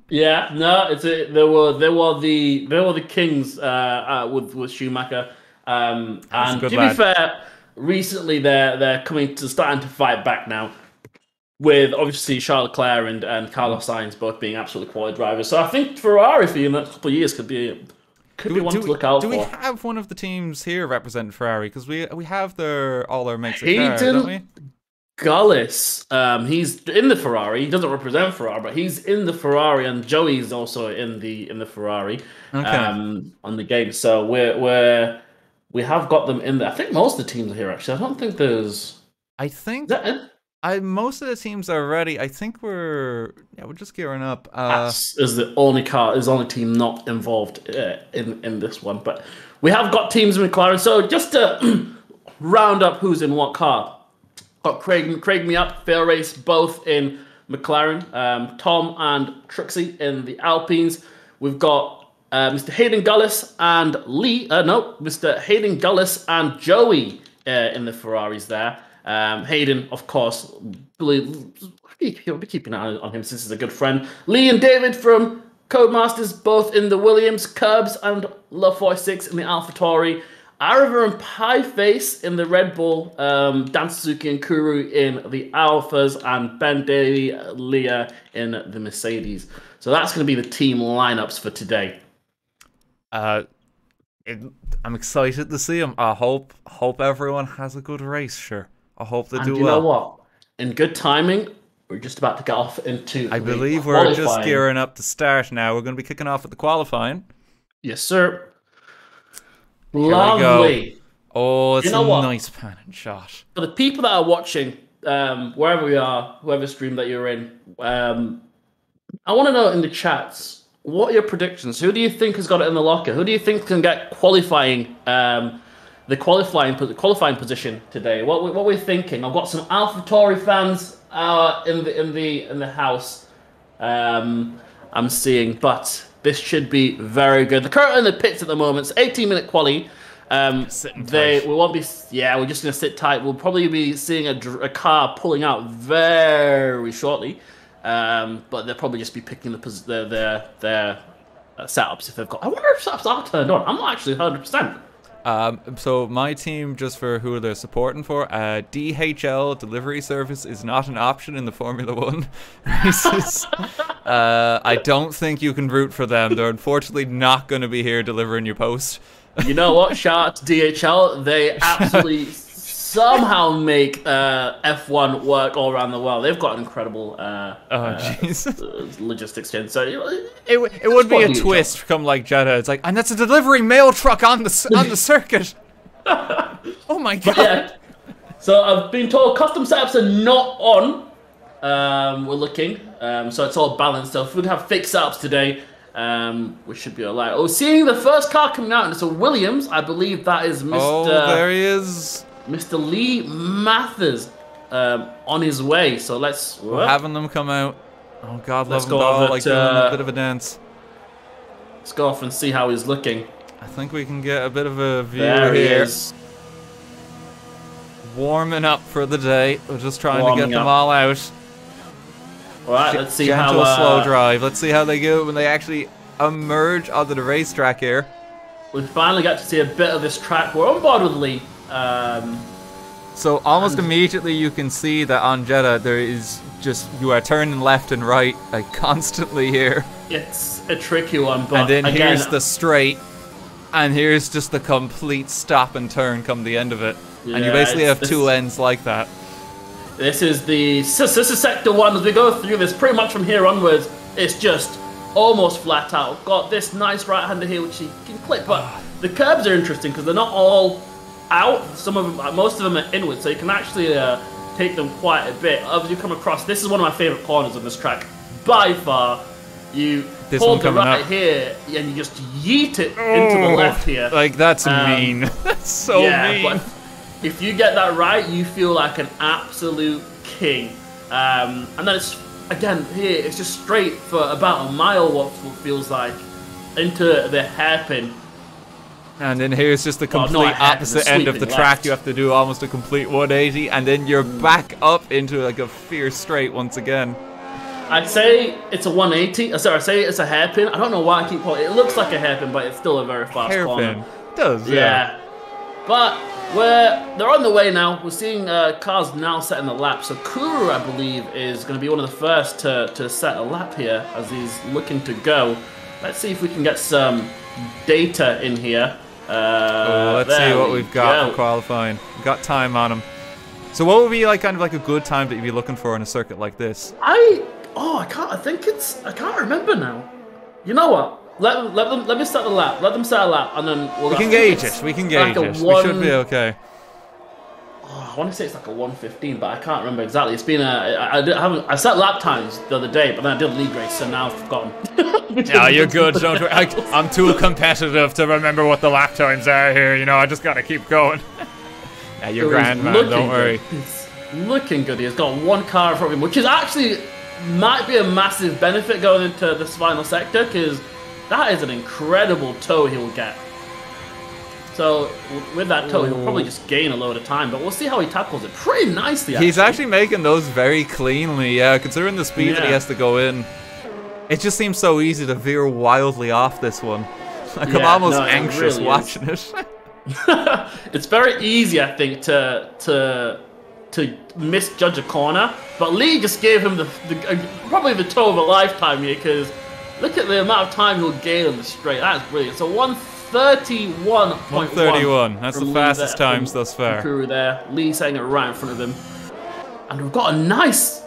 Speaker 2: Yeah, no, they were the kings with Schumacher. And to be fair, recently they're starting to fight back now. With obviously Charles Leclerc and Carlos Sainz both being absolutely quality drivers, so I think Ferrari for the next couple of years could be one to look out for.
Speaker 1: Do we have one of the teams here representing Ferrari? Because we have all our makes of cars, don't we?
Speaker 2: Gullis, he's in the Ferrari. He doesn't represent Ferrari, but he's in the Ferrari, and Joey's also in the Ferrari on the game. So we have got them in there. I think most of the teams are here. Actually, I don't think there's.
Speaker 1: I think most of the teams are ready. I think we're just gearing up.
Speaker 2: Is the only team not involved in this one, but we have got teams in McLaren. So just to round up who's in what car. Got Craig Me Up, Fail Race, both in McLaren. Tom and Trixie in the Alpines. We've got Mr. Hayden Gullis and Mr. Hayden Gullis and Joey in the Ferraris there. Hayden, of course, we'll be keeping an eye on him since he's a good friend. Lee and David from Codemasters, both in the Williams, Curbs and Love 46 in the AlphaTauri. Ariva and Pieface in the Red Bull, Dan Suzuki and Kuru in the Alphas, and Ben Daly, Leah in the Mercedes. So that's going to be the team lineups for today.
Speaker 1: I'm excited to see them. I hope everyone has a good race. Sure, I hope they do well.
Speaker 2: You know what? In good timing, we're just about to get off into.
Speaker 1: I believe we're just gearing up to start now. We're going to be kicking off at the qualifying.
Speaker 2: Yes, sir.
Speaker 1: Lovely. Oh, it's a nice pan and shot.
Speaker 2: For the people that are watching, wherever we are, whoever stream that you're in, I want to know in the chats, what are your predictions? Who do you think has got it in the locker? Who do you think can get qualifying, the qualifying position today? What we're thinking? I've got some AlphaTauri fans in the house. I'm seeing, but this should be very good. They're currently in the pits at the moment. It's 18-minute quali. We won't be. Yeah, we're just gonna sit tight. We'll probably be seeing a car pulling out very shortly. But they'll probably just be picking their setups if they've got. I wonder if setups are turned on. I'm not actually 100%.
Speaker 1: So my team, just for who they're supporting for, DHL delivery service is not an option in the Formula 1 races. I don't think you can root for them. They're unfortunately not going to be here delivering your post.
Speaker 2: You know what? Shout out to DHL. They absolutely somehow make F1 work all around the world. They've got an incredible logistics chain. So
Speaker 1: it would be a twist from like Jeddah. It's like, and that's a delivery mail truck on the circuit. Oh my god! Yeah.
Speaker 2: So I've been told custom setups are not on. We're looking, so it's all balanced. So if we have fake setups today, we should be alright. Oh, seeing the first car coming out, and it's a Williams. I believe that is Mr.
Speaker 1: Oh, there he is.
Speaker 2: Mr. Lee Mathers on his way, so
Speaker 1: we're having them come out. Oh god, love them all, like doing a bit of a dance.
Speaker 2: Let's go off and see how he's looking.
Speaker 1: I think we can get a bit of a view
Speaker 2: there
Speaker 1: here.
Speaker 2: He is.
Speaker 1: Warming up for the day. We're just trying to get them all out.
Speaker 2: Alright, let's see
Speaker 1: gentle,
Speaker 2: how
Speaker 1: slow drive. Let's see how they go when they actually emerge onto the racetrack here.
Speaker 2: We finally got to see a bit of this track. We're on board with Lee.
Speaker 1: So almost immediately you can see that on Jeddah there is just, you are turning left and right like constantly here.
Speaker 2: It's a tricky one, but
Speaker 1: and then
Speaker 2: again,
Speaker 1: here's the straight, and here's just the complete stop and turn come the end of it. Yeah, and you basically have two ends like that.
Speaker 2: This is sector 1. As we go through this, pretty much from here onwards, it's just almost flat out. Got this nice right-hander here which you can clip, but the curbs are interesting because they're not all out. Some of them, most of them are inward, so you can actually take them quite a bit. As you come across, this is one of my favorite corners on this track by far. You hold the right here and you just yeet it into the left here.
Speaker 1: Like that's mean. That's so mean.
Speaker 2: But if you get that right, you feel like an absolute king. And then it's again here, it's just straight for about a mile. What feels like into the hairpin.
Speaker 1: And then here's just the complete opposite end of the track. You have to do almost a complete 180, and then you're back up into like a fierce straight once again.
Speaker 2: I'd say it's a 180. Sorry, I'd say it's a hairpin. I don't know why I keep calling it. It looks like a hairpin, but it's still a very fast corner.
Speaker 1: Hairpin. Does, yeah.
Speaker 2: But they're on the way now. We're seeing cars now setting the lap. So Kuru, I believe, is going to be one of the first to set a lap here as he's looking to go. Let's see if we can get some data in here.
Speaker 1: Let's see what we've got for qualifying. We've got time on him. So what would be like kind of like a good time that you'd be looking for in a circuit like this?
Speaker 2: I can't remember now. You know what? Let me start the lap. Let them start a lap, and then
Speaker 1: we can gauge it. We can gauge it. We should be okay.
Speaker 2: Oh, I want to say it's like a 1:15, but I can't remember exactly. It's been I set lap times the other day, but then I did a league race, so now I've forgotten.
Speaker 1: Yeah, you're good. Don't worry. I'm too competitive to remember what the lap times are here. You know, I just gotta keep going. Yeah, you're grand, man. Don't worry.
Speaker 2: It's looking good. He's got one car in front of him, which is actually might be a massive benefit going into this final sector, because that is an incredible tow he'll get. So with that tow, he'll probably just gain a load of time, but we'll see how he tackles it pretty nicely.
Speaker 1: He's actually making those very cleanly, yeah, considering the speed that he has to go in. It just seems so easy to veer wildly off this one. Like, I'm almost anxious watching it.
Speaker 2: It's very easy, I think, to misjudge a corner, but Lee just gave him probably the tow of a lifetime here, because look at the amount of time he'll gain on the straight. That's brilliant. So 1:31.1.
Speaker 1: 1:31. That's the fastest times thus far.
Speaker 2: Crew there. Lee setting it right in front of him, and we've got a nice.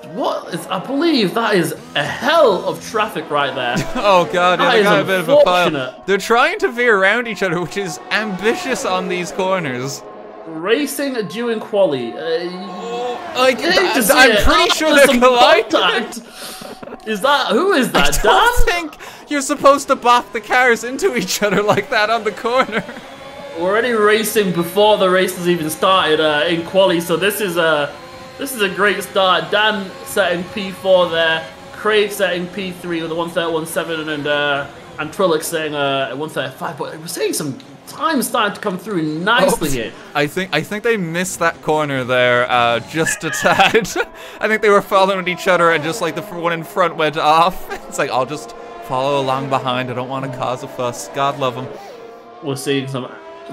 Speaker 2: I believe that is a hell of traffic right there.
Speaker 1: Oh god, yeah, they got a bit of a pile. They're trying to veer around each other, which is ambitious on these corners.
Speaker 2: Racing during quali.
Speaker 1: I'm pretty sure they're colliding.
Speaker 2: Who is that?
Speaker 1: I don't think you're supposed to bop the cars into each other like that on the corner.
Speaker 2: We're already racing before the race has even started in quali, so this is a great start. Dan setting P4 there, Craig setting P3 with a 1:31.7, and Trillick setting 1:35. But we're seeing some time starting to come through nicely here.
Speaker 1: I think they missed that corner there just a tad. I think they were following each other, and just like the one in front went off. It's like, I'll just follow along behind. I don't want to cause a fuss. God love them.
Speaker 2: We're seeing some of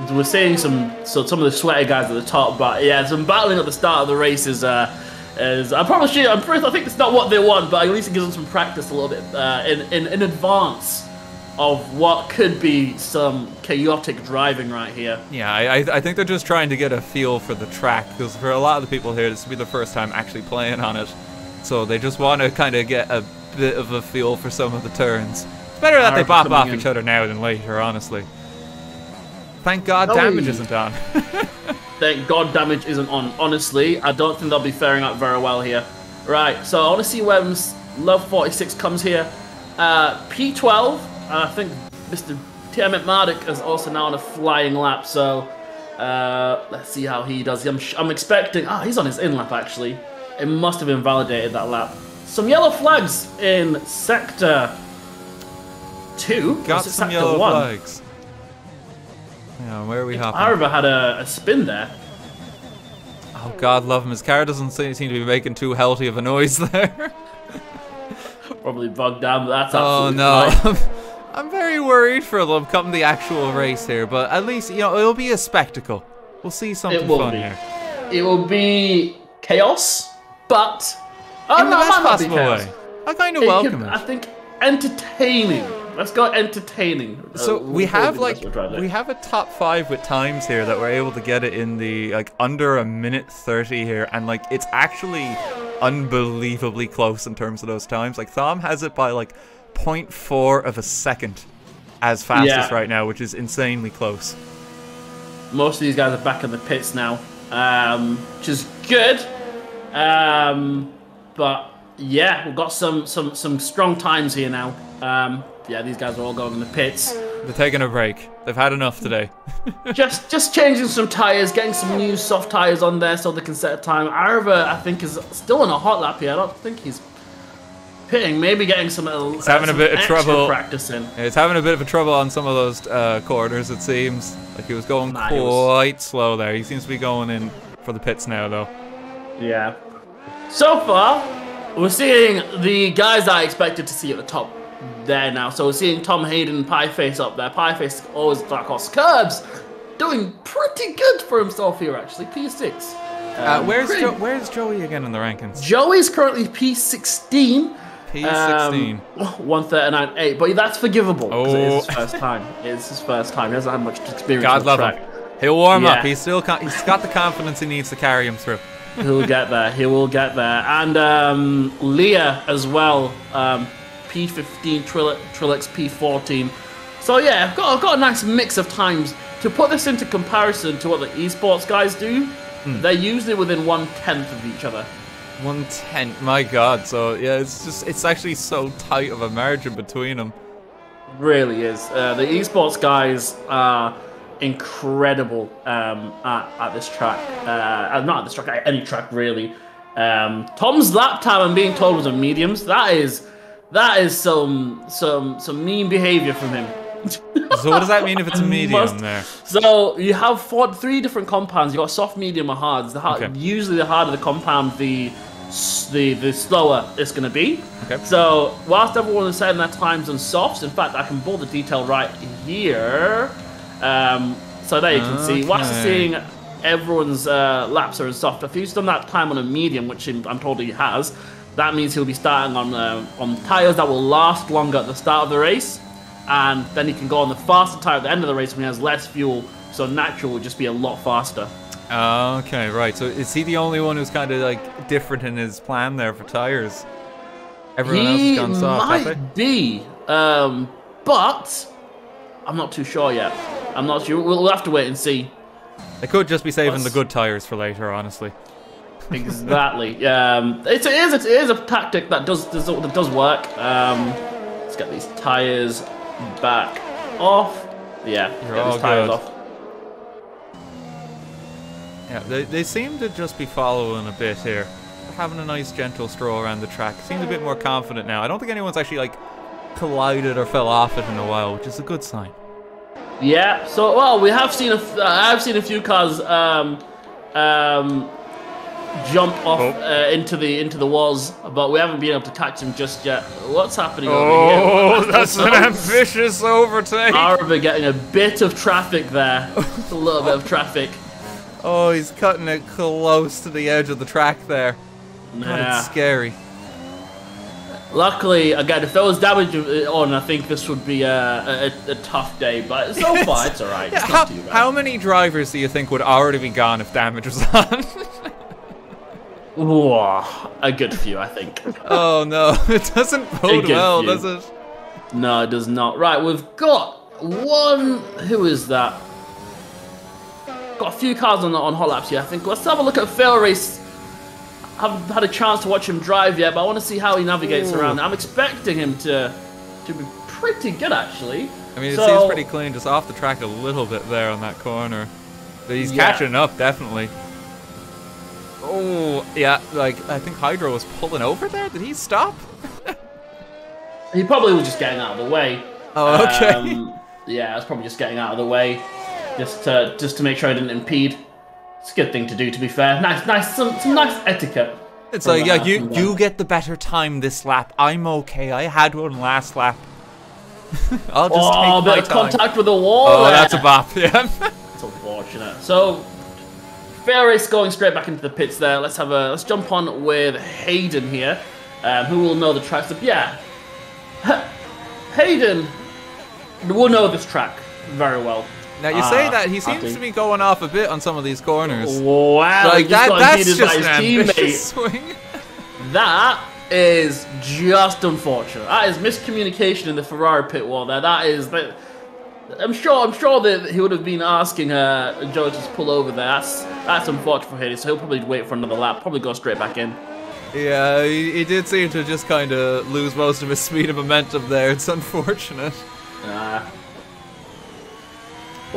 Speaker 2: the sweaty guys at the top, but yeah, some battling at the start of the race is I think it's not what they want, but at least it gives them some practice a little bit in advance of what could be some chaotic driving right here.
Speaker 1: Yeah, I think they're just trying to get a feel for the track, because for a lot of the people here, this will be the first time actually playing on it. So they just want to kind of get a bit of a feel for some of the turns. It's better that they bop off each other now than later, honestly. Thank God damage isn't on.
Speaker 2: Thank God damage isn't on. Honestly, I don't think they'll be faring out very well here. Right, so I want to see when Love 46 comes here. P12. I think Mr. Tiamat Marduk is also now on a flying lap, so let's see how he does. I'm expecting... he's on his in lap, actually. It must have invalidated that lap. Some yellow flags in Sector 2.
Speaker 1: Got some yellow flags. Yeah, where are we hopping?
Speaker 2: Arva had a spin there.
Speaker 1: Oh, God love him. His car doesn't seem to be making too healthy of a noise there.
Speaker 2: Probably bugged down, but that's
Speaker 1: absolutely fine. I'm very worried for them come the actual race here, but at least, you know, it'll be a spectacle. We'll see something fun here.
Speaker 2: It will be chaos, but
Speaker 1: in the best possible way. I kind of welcome it.
Speaker 2: I think entertaining. Let's go entertaining.
Speaker 1: So we have a top 5 with times here that we're able to get it in the under 1:30 here, and it's actually unbelievably close in terms of those times. Thom has it by 0.4 of a second as fastest right now, which is insanely close.
Speaker 2: Most of these guys are back in the pits now, which is good. But yeah, we've got some strong times here now. Yeah, these guys are all going in the pits.
Speaker 1: They're taking a break. They've had enough today.
Speaker 2: just changing some tires, getting some new soft tires on there so they can set a time. Arva, I think, is still in a hot lap here. I don't think he's pitting. Maybe getting some.
Speaker 1: He's having a bit of trouble
Speaker 2: practicing.
Speaker 1: Yeah, he's having a bit of a trouble on some of those corners. It seems like he was going quite slow there. He seems to be going in for the pits now, though.
Speaker 2: Yeah. So far, we're seeing the guys I expected to see at the top there now. So we're seeing Tom Hayden and Pieface up there. Pieface always Dark Horse Curbs doing pretty good for himself here, actually. P6.
Speaker 1: Where's Joey again in the rankings?
Speaker 2: Joey's currently P16.
Speaker 1: P16.
Speaker 2: 139.8, but that's forgivable because it is his first time. It's his first time. He hasn't had much experience on the track.
Speaker 1: He'll warm up. He's got the confidence he needs to carry him through.
Speaker 2: He'll get there. He will get there. And Leah as well. P15, Trilix P14. So yeah, I've got a nice mix of times. To put this into comparison to what the esports guys do, they're usually within 1/10 of each other.
Speaker 1: 1/10, my god. So yeah, it's actually so tight of a margin between them.
Speaker 2: Really is. The esports guys are incredible at this track. Not at this track, at any track really. Tom's lap time, I'm being told, was a mediums. That is some mean behavior from him.
Speaker 1: So what does that mean if it's a medium there?
Speaker 2: So you have 3 different compounds. You got soft, medium, or hards. Usually the harder the compound, the slower it's going to be. Okay. So whilst everyone is setting their times on softs, in fact, I can pull the detail right here. So there you can see. Whilst you're seeing everyone's laps are in soft, if he's done that time on a medium, which I'm told he has, that means he'll be starting on tires that will last longer at the start of the race. And then he can go on the faster tire at the end of the race when he has less fuel, so natural will just be a lot faster.
Speaker 1: Okay, right. So is he the only one who's kind of like different in his plan there for tires? Everyone else has gone soft, have they?
Speaker 2: Might be, but I'm not too sure yet. I'm not sure. We'll have to wait and see.
Speaker 1: They could just be saving the good tires for later, honestly.
Speaker 2: Exactly. It is a tactic that does work. Let's get these tires back off. Yeah, get these tires off.
Speaker 1: Yeah, they seem to just be following a bit here. Having a nice gentle stroll around the track. Seems a bit more confident now. I don't think anyone's actually like collided or fell off it in a while, which is a good sign.
Speaker 2: Yeah. So well, we have seen I've seen a few cars jump off into the walls, but we haven't been able to catch them just yet. What's happening over here?
Speaker 1: Oh, that's an ambitious overtake.
Speaker 2: Arva getting a bit of traffic there. Just a little bit of traffic.
Speaker 1: Oh, he's cutting it close to the edge of the track there. God, it's scary.
Speaker 2: Luckily, again, if there was damage on, I think this would be a tough day. But so far, it's alright.
Speaker 1: Yeah,
Speaker 2: it's not too bad.
Speaker 1: How many drivers do you think would already be gone if damage was on?
Speaker 2: Whoa, a good few, I think.
Speaker 1: Oh no, it doesn't bode well, does it?
Speaker 2: No, it does not. Right, we've got one. Who is that? Got a few cars on hot laps here. I think let's have a look at Fail Race. Haven't had a chance to watch him drive yet, but I want to see how he navigates around. I'm expecting him to be pretty good, actually.
Speaker 1: I mean, it seems pretty clean, just off the track a little bit there on that corner. But he's catching up, definitely. Oh, yeah, like, I think Hydro was pulling over there. Did he stop?
Speaker 2: He probably was just getting out of the way.
Speaker 1: Oh, okay.
Speaker 2: Yeah, it's probably just getting out of the way. Just to make sure I didn't impede. It's a good thing to do, to be fair. Some nice etiquette.
Speaker 1: It's like, yeah, you get the better time this lap. I'm okay. I had one last lap. I'll just take my
Speaker 2: bit of contact with the wall.
Speaker 1: Oh, that's a bop. Yeah.
Speaker 2: It's unfortunate. So, Fair Race going straight back into the pits there. Let's jump on with Hayden here, who will know the tracks. Yeah, Hayden will know this track very well.
Speaker 1: Now you say that he seems to be going off a bit on some of these corners.
Speaker 2: Wow,
Speaker 1: like that's just an ambitious swing.
Speaker 2: That is just unfortunate. That is miscommunication in the Ferrari pit wall there. That is. I'm sure that he would have been asking Joe to just pull over there. That's unfortunate for Hayden. So he'll probably wait for another lap. Probably go straight back in.
Speaker 1: Yeah, he did seem to just kind of lose most of his speed and momentum there. It's unfortunate.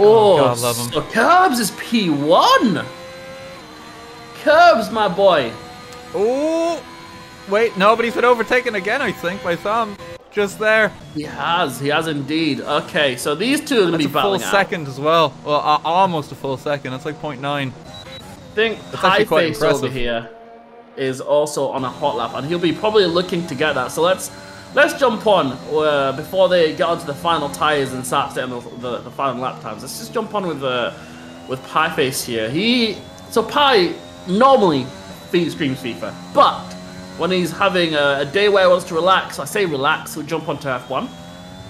Speaker 2: Oh,
Speaker 1: God, love him.
Speaker 2: So Curbs is P1. Curbs, my boy.
Speaker 1: Oh, wait, no, but he's been overtaken again, I think, by Thumb. Just there.
Speaker 2: He has indeed. Okay, so these two are going to be battling out.
Speaker 1: That's a full second as well. Well, almost a full second. That's like 0.9.
Speaker 2: I think High Face over here is also on a hot lap, and he'll be probably looking to get that. So let's jump on before they get onto the final tires and start setting the final lap times. Let's just jump on with Pie Face here. So Pie normally streams FIFA, but when he's having a day where he wants to relax, I say relax, he'll jump onto F1,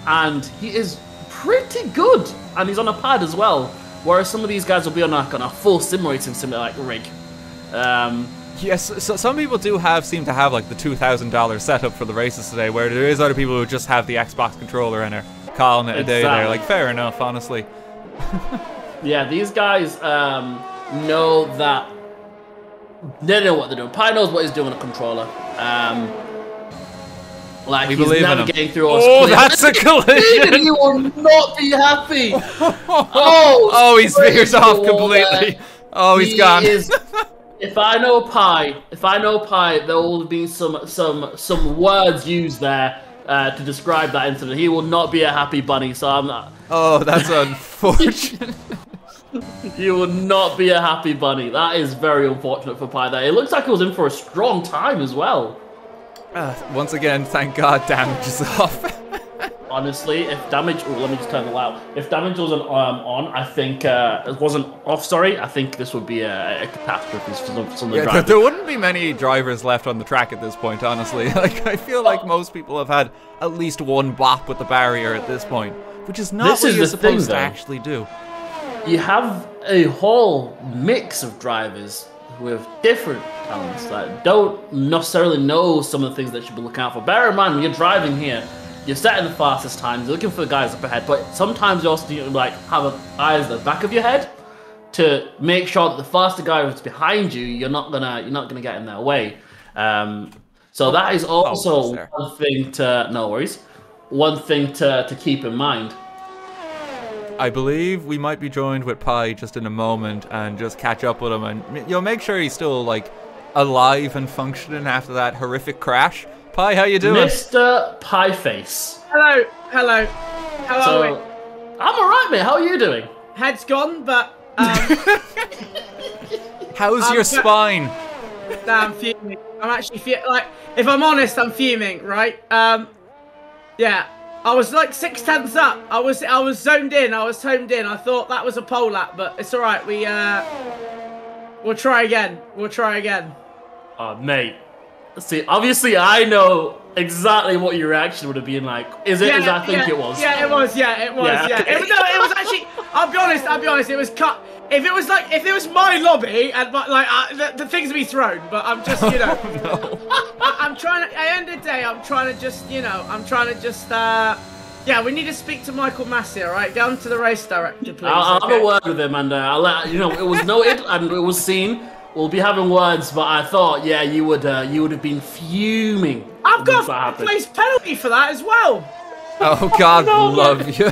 Speaker 2: and he is pretty good, and he's on a pad as well. Whereas some of these guys will be on a full sim racing sim like rig.
Speaker 1: Yes, so some people seem to have like the $2,000 setup for the races today, where there is other people who just have the Xbox controller and are calling it a day there. Like, fair enough, honestly.
Speaker 2: Yeah, these guys know that they know what they're doing. Pi knows what he's doing with a controller. Like, he's navigating through all.
Speaker 1: Oh, that's a collision!
Speaker 2: You will not be happy.
Speaker 1: He veers off completely. Oh, he's gone.
Speaker 2: If I know Pi, there will be some words used there to describe that incident. He will not be a happy bunny. So I'm not.
Speaker 1: Oh, that's unfortunate.
Speaker 2: You will not be a happy bunny. That is very unfortunate for Pi there. It looks like he was in for a strong time as well.
Speaker 1: Once again, thank God damage is off.
Speaker 2: Honestly, if damage... Oh, let me just turn it loud. If damage wasn't on, I think... it wasn't off, sorry. I think this would be a catastrophe for some of the drivers.
Speaker 1: There wouldn't be many drivers left on the track at this point, honestly. Like, I feel like most people have had at least one bop with the barrier at this point, which is not what you're supposed to actually do.
Speaker 2: You have a whole mix of drivers with different talents that don't necessarily know some of the things that you should be looking out for. Bear in mind, when you're driving here, you're setting the fastest times, you're looking for the guys up ahead, but sometimes you also need to like have eyes at the back of your head to make sure that the faster guy that's behind you, you're not gonna get in their way. So that is also one thing to one thing to keep in mind.
Speaker 1: I believe we might be joined with Pi just in a moment and just catch up with him and make sure he's still like alive and functioning after that horrific crash. Pi, how you doing?
Speaker 2: Mr. Pieface.
Speaker 7: Hello. How are we?
Speaker 2: I'm alright, mate. How are you doing?
Speaker 7: Head's gone, but
Speaker 1: how's your spine?
Speaker 7: Nah, I'm fuming. I'm actually like, if I'm honest, I'm fuming, right? Yeah. I was like 6/10 up. I was zoned in. I was homed in. I thought that was a pole lap, but it's all right. We'll try again.
Speaker 2: Oh, mate. See, obviously I know exactly what your reaction would have been like. Is it as I think it was?
Speaker 7: Yeah, it was. Yeah.
Speaker 2: Okay.
Speaker 7: It was actually. I'll be honest. It was cut. If it was my lobby and the things would be thrown, but I'm just
Speaker 1: No.
Speaker 7: I'm trying to. At the end of the day, I'm trying to just yeah, we need to speak to Michael Massey, all right? Get on to the race director, please.
Speaker 2: I'll have a word with him, and I'll let you know. It was noted and it was seen. We'll be having words, but I thought, yeah, you would have been fuming.
Speaker 7: I've got a place penalty for that as well.
Speaker 1: Oh God, love you.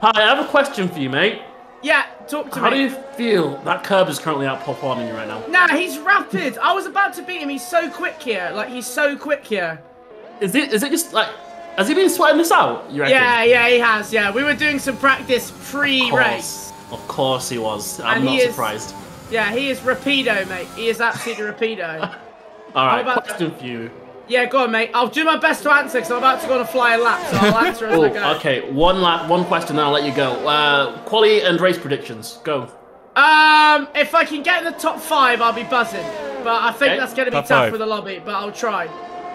Speaker 2: Hi, I have a question for you, mate.
Speaker 7: Yeah, talk to me.
Speaker 2: How do you feel that curb is currently outperforming you right now?
Speaker 7: Nah, he's rapid. I was about to beat him. He's so quick here. Like, he's so quick here.
Speaker 2: Is it just like, has he been sweating this out, you reckon?
Speaker 7: Yeah, he has. Yeah, we were doing some practice pre-race.
Speaker 2: Of course he was. I'm not surprised.
Speaker 7: Yeah, he is rapido, mate. He is absolutely rapido.
Speaker 2: All right, question for you.
Speaker 7: Yeah, go on, mate. I'll do my best to answer because I'm about to go on a flying lap, so I'll answer as I go.
Speaker 2: Okay, one question, then I'll let you go. Quali and race predictions, go.
Speaker 7: If I can get in the top 5, I'll be buzzing. But I think that's going to be tough with the lobby, but I'll try.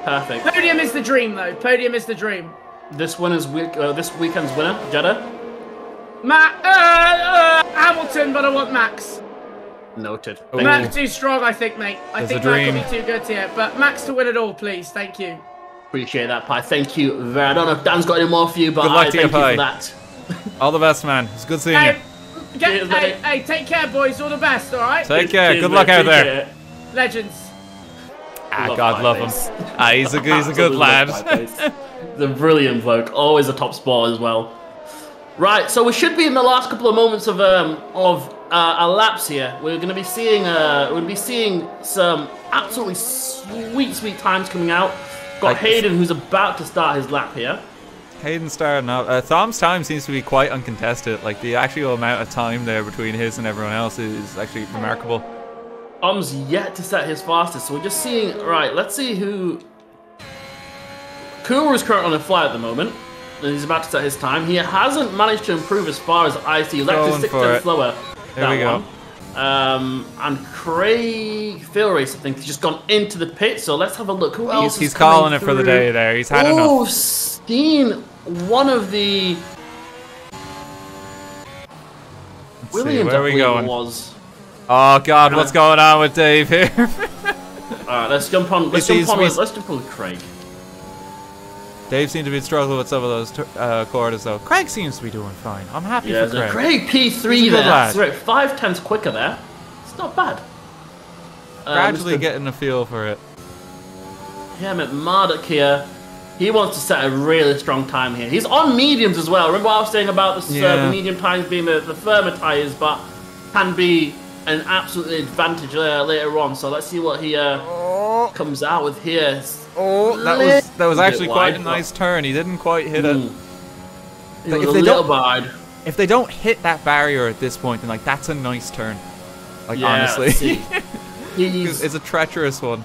Speaker 2: Perfect.
Speaker 7: Podium is the dream, though. Podium is the dream.
Speaker 2: This weekend's winner, Jeddah?
Speaker 7: Hamilton, but I want Max.
Speaker 2: Noted.
Speaker 7: Max too strong, I think, mate. I think Max will be too good here. But Max to win it all, please. Thank you.
Speaker 2: Appreciate that, Pi. Thank you very much. I don't know if Dan's got any more for you, but
Speaker 1: I thank you
Speaker 2: for that.
Speaker 1: All the best, man. It's good seeing you.
Speaker 7: Hey, take care, boys. All the best, all right?
Speaker 1: Take care. Good luck out there.
Speaker 7: Legends.
Speaker 1: God love him. He's a good lad.
Speaker 2: The brilliant bloke. Always a top spot as well. Right, so we should be in the last couple of moments of a laps here. We're going to be seeing some absolutely sweet times coming out. Got Hayden, who's about to start his lap here.
Speaker 1: Hayden starting out. Thom's time seems to be quite uncontested. Like, the actual amount of time there between his and everyone else is actually remarkable.
Speaker 2: Thom's yet to set his fastest, so we're just seeing. Right, let's see who. Kuru is currently on a fly at the moment. And he's about to set his time. He hasn't managed to improve as far as I see. He's actually 6 tenths slower.
Speaker 1: There we go.
Speaker 2: And Craig Philrace, I think, has just gone into the pit. So let's have a look. Who else?
Speaker 1: He's calling it for the day there. He's had enough.
Speaker 2: Oh, Steen, one of the.
Speaker 1: Where are we going? Oh God, what's going on with Dave here?
Speaker 2: All right, let's jump on. Let's jump on with Craig.
Speaker 1: Dave seemed to be struggling with some of those quarters, though. Craig seems to be doing fine. I'm happy for Craig.
Speaker 2: Craig P3 there. That's right, 5/10 quicker there. It's not bad.
Speaker 1: Gradually getting a feel for it.
Speaker 2: Yeah, Marduk here. He wants to set a really strong time here. He's on mediums as well. Remember what I was saying about the medium tires being the firmer tires, but can be an absolute advantage later on. So let's see what he comes out with here.
Speaker 1: Oh, that was actually quite a nice turn. He didn't quite hit it.
Speaker 2: It was a little wide.
Speaker 1: If they don't hit that barrier at this point, then like that's a nice turn. Like honestly, it's a treacherous one.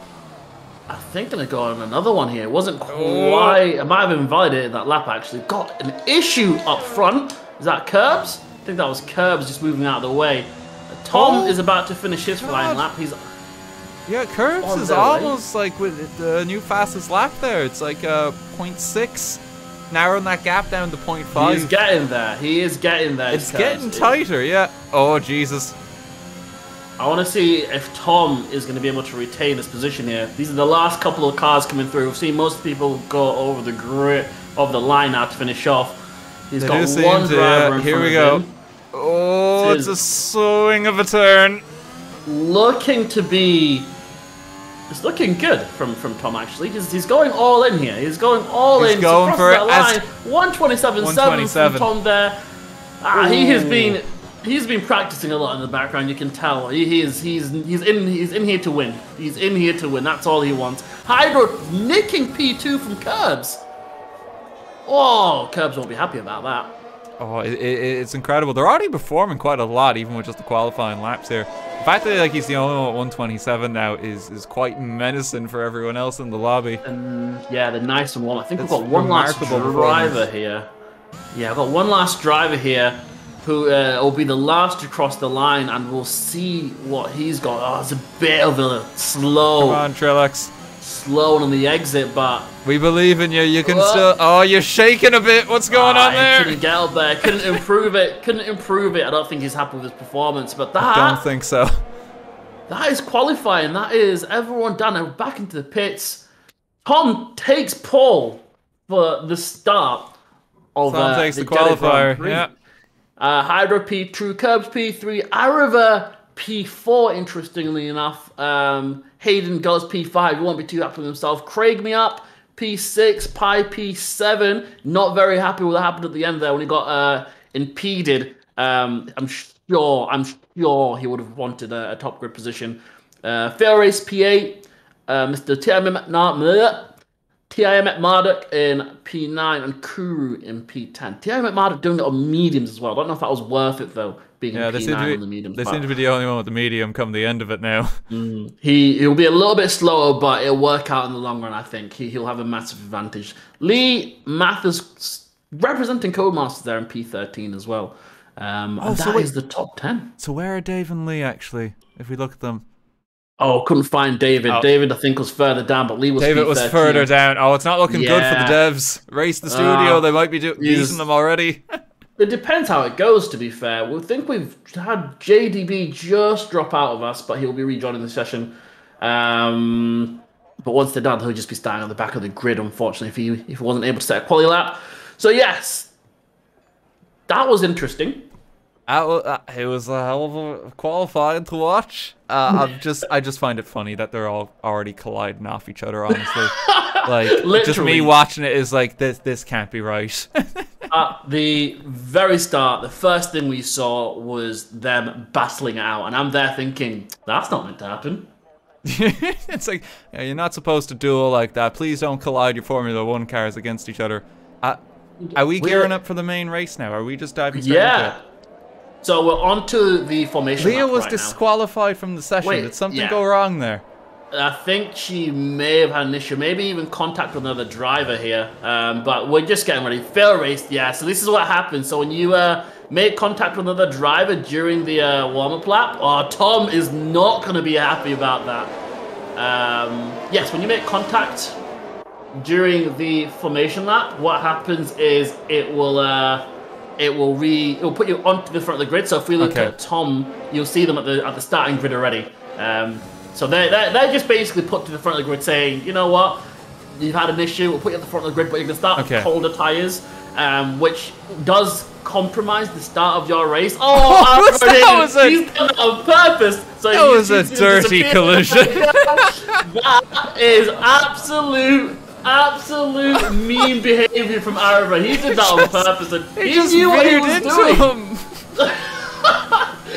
Speaker 2: I think gonna go on another one here. It wasn't quite. I might have invalidated that lap actually. Got an issue up front. Is that Curbs? I think that was Curbs just moving out of the way. Tom is about to finish his flying lap.
Speaker 1: Yeah, Curbs is almost like with the new fastest lap there. It's like 0.6, narrowing that gap down to 0.5.
Speaker 2: He's getting there. He is getting there.
Speaker 1: It's getting tighter, yeah. Oh, Jesus.
Speaker 2: I want to see if Tom is going to be able to retain his position here. These are the last couple of cars coming through. We've seen most people go over the grid of the line now to finish off. He's got one driver in
Speaker 1: Here we go. Oh, it's a swing of a turn.
Speaker 2: Looking to be... It's looking good from Tom, actually. He's going all in here. He's going all in.
Speaker 1: He's going for it.
Speaker 2: 127.7 from Tom there. He's been practicing a lot in the background. You can tell. He's in here to win. He's in here to win. That's all he wants. Hydro nicking P2 from Curbs. Oh, Curbs won't be happy about that.
Speaker 1: Oh, it's incredible. They're already performing quite a lot, even with just the qualifying laps here. The fact that he's the only one at 127 now is quite menacing for everyone else in the lobby.
Speaker 2: Yeah, the nice one. I think we've got one last driver here. Yeah, I've got one last driver here who will be the last to cross the line, and we'll see what he's got. Oh, it's a bit of a slow.
Speaker 1: Come on, Trilux.
Speaker 2: Slow on the exit, but
Speaker 1: we believe in you. You can still. Oh, you're shaking a bit. What's going on there?
Speaker 2: Couldn't get up there. Couldn't improve it. Couldn't improve it. I don't think he's happy with his performance, but that.
Speaker 1: I don't think so.
Speaker 2: That is qualifying. That is everyone done. Now back into the pits. Tom takes pole for the start of
Speaker 1: Tom takes the qualifier. Yeah.
Speaker 2: Hydra P2, Curbs P3, Ariva P4. Interestingly enough, Hayden goes P5. He won't be too happy with himself. Craig me up P6, Pi P7. Not very happy with what happened at the end there when he got impeded. I'm sure he would have wanted a top grid position. Fair Race P8, Mr. TIM at Marduk in P9 and Kuru in P10. TIM at Marduk doing it on mediums as well. I don't know if that was worth it though, being in P9 on the mediums.
Speaker 1: They seem to be the only one with the medium come the end of it now.
Speaker 2: He'll be a little bit slower, but it'll work out in the long run, I think. He'll have a massive advantage. Lee Mathis representing Codemasters there in P13 as well. That is the top 10.
Speaker 1: So where are Dave and Lee actually, if we look at them?
Speaker 2: Oh, couldn't find David. Oh. David, I think, was further down, but Lee was
Speaker 1: David was further down. Oh, it's not looking good for the devs. Race the studio. They might be beating them already.
Speaker 2: It depends how it goes, to be fair. We think we've had JDB just drop out of us, but he'll be rejoining the session. But once they're done, he'll just be starting on the back of the grid, unfortunately, if he wasn't able to set a quali lap. So, yes, that was interesting.
Speaker 1: It was a hell of a qualifying to watch. I just find it funny that they're all already colliding off each other. Honestly, like just me watching it is like this can't be right.
Speaker 2: At the very start, the first thing we saw was them battling it out, and I'm there thinking that's not meant to happen.
Speaker 1: It's like you're not supposed to duel like that. Please don't collide your Formula 1 cars against each other. Are we gearing up for the main race now? Are we just diving straight into it?
Speaker 2: So we're on to the formation.
Speaker 1: Leah was disqualified from the session. Did something go wrong there?
Speaker 2: I think she may have had an issue, maybe even contact with another driver here. But we're just getting ready. Fail race, yeah. So this is what happens. So when you make contact with another driver during the warm-up lap, Tom is not going to be happy about that. Yes, when you make contact during the formation lap, what happens is it will put you onto the front of the grid. So if we look at Tom, you'll see them at the starting grid already. So they're just basically put to the front of the grid saying, you know what, you've had an issue, we'll put you at the front of the grid, but you can start with colder tyres, which does compromise the start of your race. He's done it on purpose. So
Speaker 1: that was a dirty collision.
Speaker 2: That is absolute mean behaviour from Arva. He did that on purpose, and he knew what he was doing.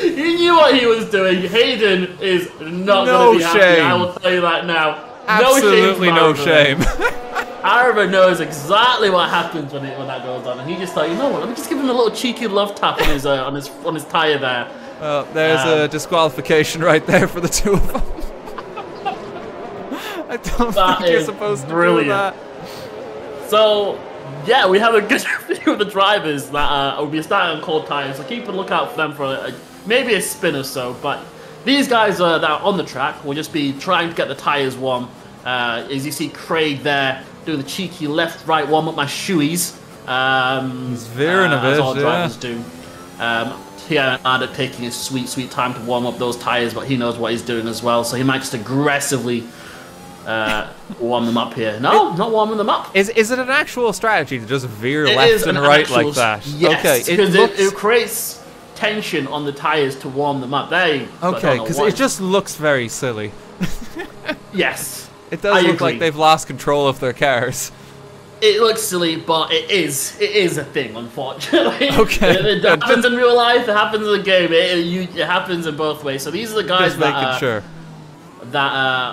Speaker 2: He knew what he was doing. Hayden is not going to be happy. I will tell you that now.
Speaker 1: Absolutely no shame.
Speaker 2: Arva knows exactly what happens when that goes on, and he just thought, you know what? Let me just give him a little cheeky love tap on his tyre there.
Speaker 1: Well, there's a disqualification right there for the two of them. I don't think you're supposed to do that.
Speaker 2: So, yeah, we have a good few of the drivers that will be starting on cold tyres, so keep a lookout for them for maybe a spin or so. But these guys that are on the track will just be trying to get the tyres warm. As you see Craig there doing the cheeky left-right warm up my shoeies.
Speaker 1: He's veering a bit,
Speaker 2: as all drivers do. Here Arda taking his sweet time to warm up those tyres, but he knows what he's doing as well, so he might just aggressively warm them up here. No, not warming them up.
Speaker 1: Is it an actual strategy to just veer left and right like that?
Speaker 2: Yes,
Speaker 1: okay,
Speaker 2: because it creates tension on the tyres to warm them up. Okay,
Speaker 1: because it just looks very silly.
Speaker 2: Yes.
Speaker 1: It does look like they've lost control of their cars.
Speaker 2: It looks silly, but it is a thing, unfortunately.
Speaker 1: Okay.
Speaker 2: It happens in real life, it happens in the game, it happens in both ways. So these are the guys that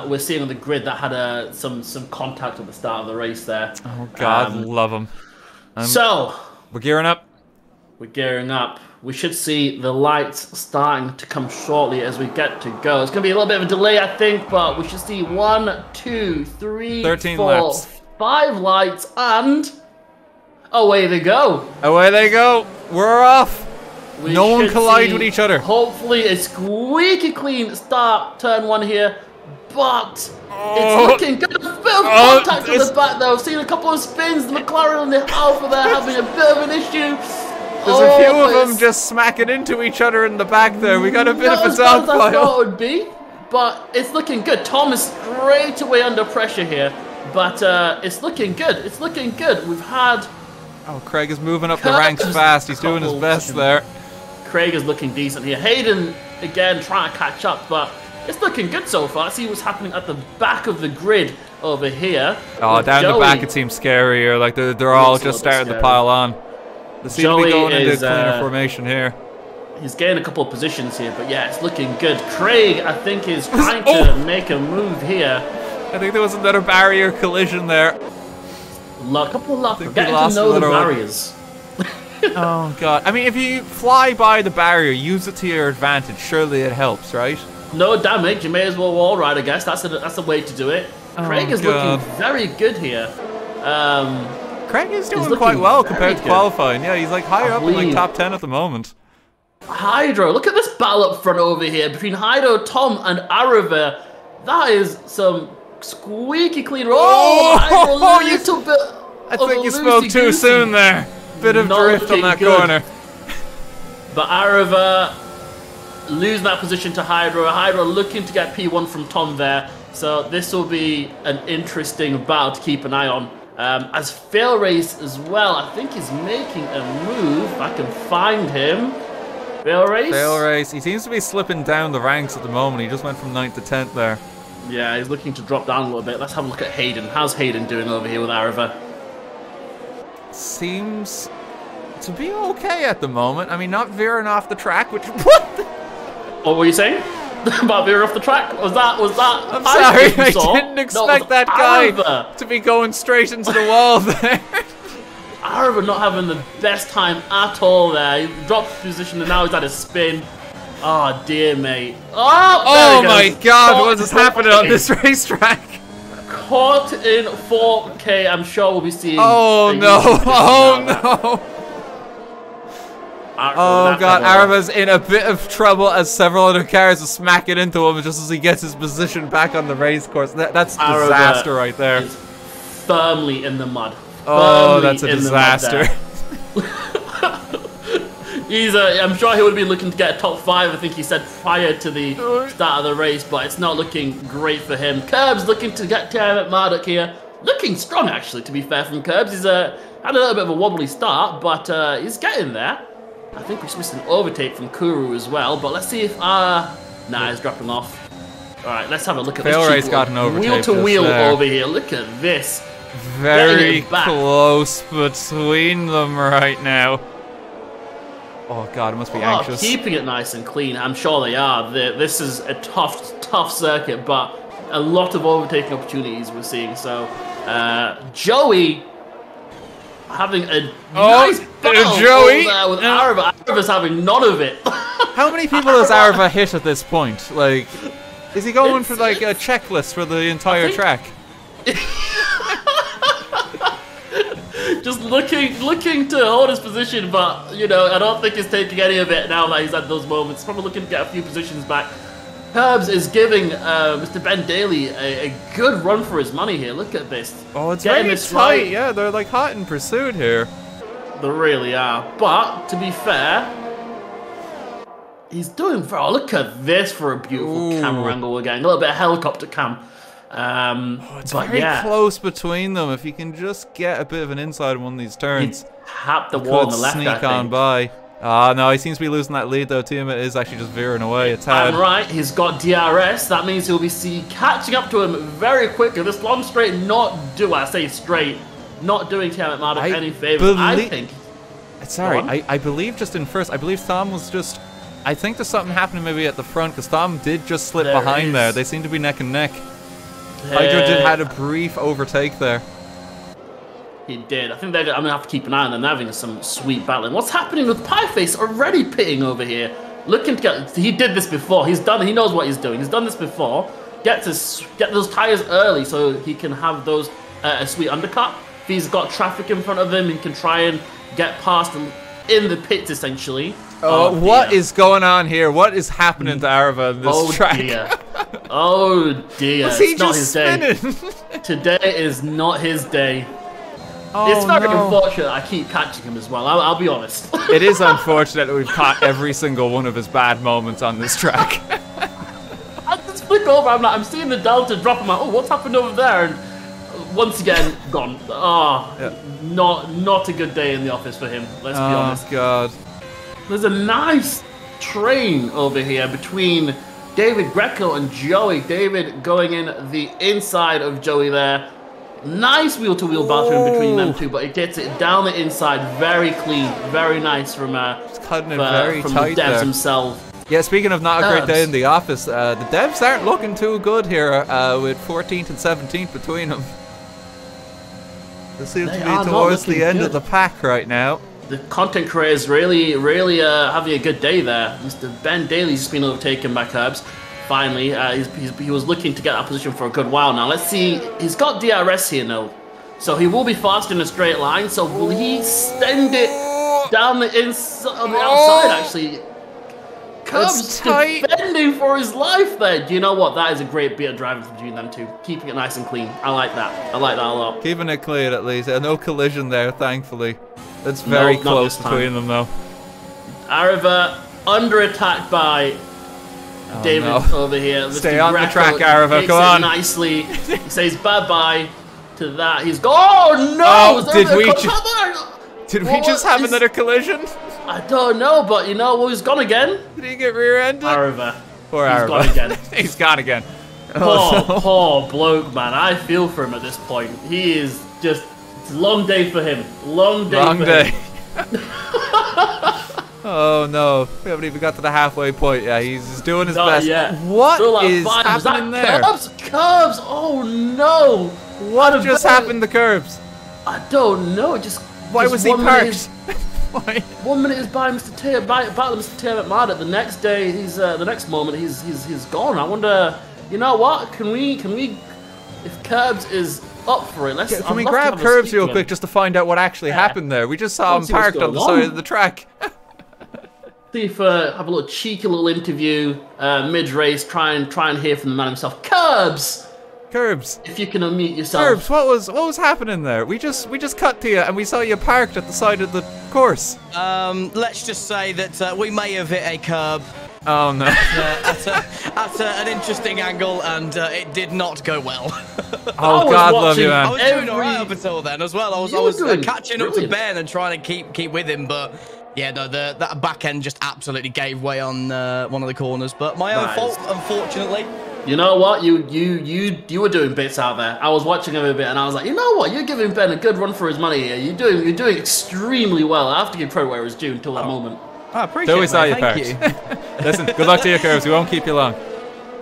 Speaker 2: we're seeing on the grid that had some contact at the start of the race there.
Speaker 1: Oh God, love them.
Speaker 2: So
Speaker 1: we're gearing up.
Speaker 2: We're gearing up. We should see the lights starting to come shortly as we get to go. It's going to be a little bit of a delay, I think, but we should see 1, 2, 3,
Speaker 1: 13
Speaker 2: 4,
Speaker 1: laps.
Speaker 2: 5 lights, and away they go.
Speaker 1: Away they go. We're off. No one collide with each other.
Speaker 2: Hopefully a squeaky clean start, turn 1 here, but it's looking good. A bit of contact at the back though. I've seen a couple of spins. The McLaren and the Alpha there having a bit of an issue.
Speaker 1: There's a few of them just smacking into each other in the back there. We got a bit of a dogfight.
Speaker 2: I thought it would be, but it's looking good. Tom is straight away under pressure here, but it's looking good. It's looking good. We've had...
Speaker 1: Oh, Craig is moving up the ranks fast. He's doing his best there.
Speaker 2: Craig is looking decent here. Hayden, again, trying to catch up, but it's looking good so far. Let's see what's happening at the back of the grid over here.
Speaker 1: Oh, down the back it seems scarier. Like they're all just starting to pile on. They seem to be going into cleaner formation here.
Speaker 2: He's gained a couple of positions here, but yeah, it's looking good. Craig, I think, is trying to make a move here.
Speaker 1: I think there was another barrier collision there.
Speaker 2: A couple of laps. Getting to know the barriers.
Speaker 1: Oh God! I mean, if you fly by the barrier, use it to your advantage. Surely it helps, right?
Speaker 2: No damage. You may as well wall ride. I guess that's the way to do it. Craig is looking very good here.
Speaker 1: Craig is doing quite well compared to qualifying. Yeah, he's like higher up in like top 10 at the moment.
Speaker 2: Hydro, look at this battle up front over here between Hydro, Tom, and Arava. That is some squeaky clean.
Speaker 1: Oh, little bit. I think you spoke too soon there. Bit of drift on that corner.
Speaker 2: But Arava losing that position to Hydro. Hydro looking to get P1 from Tom there. So this will be an interesting battle to keep an eye on. As Fail Race as well, I think he's making a move. If I can find him. Fail Race?
Speaker 1: Fail Race. He seems to be slipping down the ranks at the moment. He just went from 9th to 10th there.
Speaker 2: Yeah, he's looking to drop down a little bit. Let's have a look at Hayden. How's Hayden doing over here with Arava?
Speaker 1: Seems to be okay at the moment. I mean, not veering off the track, which... What
Speaker 2: were you saying? About veering off the track? Was that
Speaker 1: I'm sorry, I didn't expect that guy to be going straight into the wall there.
Speaker 2: Arava not having the best time at all there. He dropped position and now he's at a spin. Oh dear, mate.
Speaker 1: Oh my God, what is happening on this racetrack?
Speaker 2: Caught in 4K, I'm sure we'll be seeing...
Speaker 1: Oh no, oh no. Oh God, Arava's in a bit of trouble as several other cars are smacking into him just as he gets his position back on the race course. That's disaster right there.
Speaker 2: Is firmly in the mud.
Speaker 1: Oh, that's a disaster.
Speaker 2: I'm sure he would be looking to get a top 5, I think he said prior to the start of the race, but it's not looking great for him. Curbs looking to get Tiamat Marduk here. Looking strong, actually, to be fair, from Curbs. He's had a little bit of a wobbly start, but he's getting there. I think we missed an overtake from Kuru as well, but let's see if... nah, he's dropping off. Alright, let's have a look at
Speaker 1: Failray's got an overtake.
Speaker 2: Wheel to wheel over here. Look at this.
Speaker 1: Very close between them right now. Oh god, it must be anxious.
Speaker 2: Keeping it nice and clean. I'm sure they are. This is a tough circuit, but a lot of overtaking opportunities we're seeing. So, Joey having a nice battle
Speaker 1: Joey
Speaker 2: there with Arava. Arava's having none of it.
Speaker 1: How many people has Arava hit at this point? Like, is he going for like a checklist for the entire track?
Speaker 2: Just looking to hold his position, but you know, I don't think he's taking any of it now that he's had those moments. Probably looking to get a few positions back. Curbs is giving Mr. Ben Daly a good run for his money here. Look at this.
Speaker 1: Oh, it's very tight. Yeah, they're like hot in pursuit here.
Speaker 2: They really are. But to be fair, he's doing well. Look at this for a beautiful camera angle we're getting. A little bit of helicopter cam.
Speaker 1: It's very close between them. If you can just get a bit of an inside on one of these turns,
Speaker 2: tap the wall on the left.
Speaker 1: Sneak on by. Ah, no, he seems to be losing that lead though. Tiamat is actually just veering away. It's hard.
Speaker 2: And right, he's got DRS. That means he'll be catching up to him very quickly. This long straight not doing Tiamat Marduk any favors. I think.
Speaker 1: Sorry, I believe just in first. I believe Thom was just. I think there's something happening maybe at the front because Thom did just slip behind there. They seem to be neck and neck. Hydro did had a brief overtake there.
Speaker 2: He did. I think I'm going to have to keep an eye on them. They're having some sweet battling. What's happening with Pieface already pitting over here? Looking to get... He did this before. He knows what he's doing. He's done this before. Get those tires early so he can have those a sweet undercut. If he's got traffic in front of him, he can try and get past them in the pits, essentially.
Speaker 1: Oh, what is going on here? What is happening to Arava in this track?
Speaker 2: Dear. Oh dear.
Speaker 1: Was he just spinning?
Speaker 2: Today is not his day.
Speaker 1: Oh,
Speaker 2: it's very unfortunate I keep catching him as well, I'll be honest.
Speaker 1: It is unfortunate that we've caught every single one of his bad moments on this track.
Speaker 2: I just flick over, I'm seeing the Delta drop, I'm like, oh, what's happened over there? And once again, gone. Not a good day in the office for him, let's be honest.
Speaker 1: Oh, God.
Speaker 2: There's a nice train over here between David Greco and Joey. David going in the inside of Joey there. Nice wheel-to-wheel battle in between them two, but he gets it down the inside, very clean, very nice from
Speaker 1: cutting it very
Speaker 2: from
Speaker 1: tight
Speaker 2: the devs
Speaker 1: there.
Speaker 2: themselves.
Speaker 1: Yeah, speaking of not a great day in the office, the devs aren't looking too good here with 14th and 17th between them. They seem to be towards the end of the pack right now.
Speaker 2: The content creators really having a good day there. Mr. Ben Daly's just been overtaken by Curbs. Finally, he was looking to get that position for a good while now. Let's see, he's got DRS here now. So he will be fast in a straight line. So will he send it down the inside, on the outside actually? Curbs defending for his life there. Do you know what? That is a great bit of driving between them two. Keeping it nice and clean. I like that. I like that a lot.
Speaker 1: Keeping it clean at least. No collision there, thankfully. It's very close between them though.
Speaker 2: Arava under attack by David over here.
Speaker 1: Stay on the track, Arava. Come on.
Speaker 2: Nicely. He says bye-bye to that. He's gone. Oh, no.
Speaker 1: Did we just have another collision?
Speaker 2: I don't know, but you know what? He's gone again.
Speaker 1: Did he get rear-ended?
Speaker 2: Arava.
Speaker 1: Poor Arava.
Speaker 2: He's gone again.
Speaker 1: He's gone again.
Speaker 2: Poor bloke, man. I feel for him at this point. He is just... It's a long day for him. Long day.
Speaker 1: Oh no, we haven't even got to the halfway point. Yeah, he's doing his best.
Speaker 2: Yet.
Speaker 1: What is happening there?
Speaker 2: Curbs! Oh no!
Speaker 1: What just happened to Curbs?
Speaker 2: I don't know.
Speaker 1: Why was he parked? Why?
Speaker 2: 1 minute is by Mr. Tiamat Marduk. The next day, the next moment, he's gone. I wonder. You know what? Can we? If Curbs is up for it,
Speaker 1: can we grab Curbs real quick just to find out what actually happened there? We just saw him parked on the side of the track.
Speaker 2: See if have a little cheeky little interview mid-race. Try and hear from the man himself. Curbs,
Speaker 1: Curbs.
Speaker 2: If you can unmute yourself.
Speaker 1: Curbs, what was happening there? We just cut to you and we saw you parked at the side of the course.
Speaker 8: Let's just say that we may have hit a curb.
Speaker 1: Oh no!
Speaker 8: At an interesting angle, and it did not go well.
Speaker 1: Oh God, love you, man.
Speaker 8: I was doing alright up until then as well. I was catching up to Ben and trying to keep with him, but yeah, no, that back end just absolutely gave way on one of the corners. But my own fault, unfortunately.
Speaker 2: You know what? You were doing bits out there. I was watching him a bit, and I was like, you know what? You're giving Ben a good run for his money here. You're doing extremely well. I have to give credit where it's due until that moment.
Speaker 8: I appreciate it. Thank you.
Speaker 1: Listen, good luck to you, Curbs. We won't keep you long.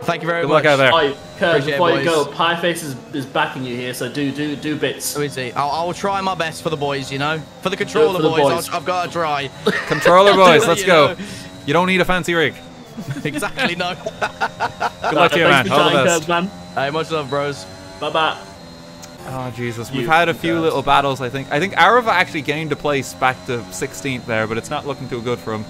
Speaker 8: Thank you very
Speaker 1: good
Speaker 8: much.
Speaker 1: Good luck out there.
Speaker 2: Right, Curbs, before you go, Pieface is backing you here, so do bits.
Speaker 8: Who is he? I'll try my best for the boys, you know? For the controller boys. I've got to try.
Speaker 1: Controller boys, let's go. You don't need a fancy rig.
Speaker 8: Exactly, no.
Speaker 1: Good luck to you, man. All the best.
Speaker 2: Curbs, man.
Speaker 8: Hey, much love, bros.
Speaker 2: Bye-bye.
Speaker 1: Oh, Jesus. We've had a few little battles, I think. I think Arava actually gained a place back to 16th there, but it's not looking too good for him.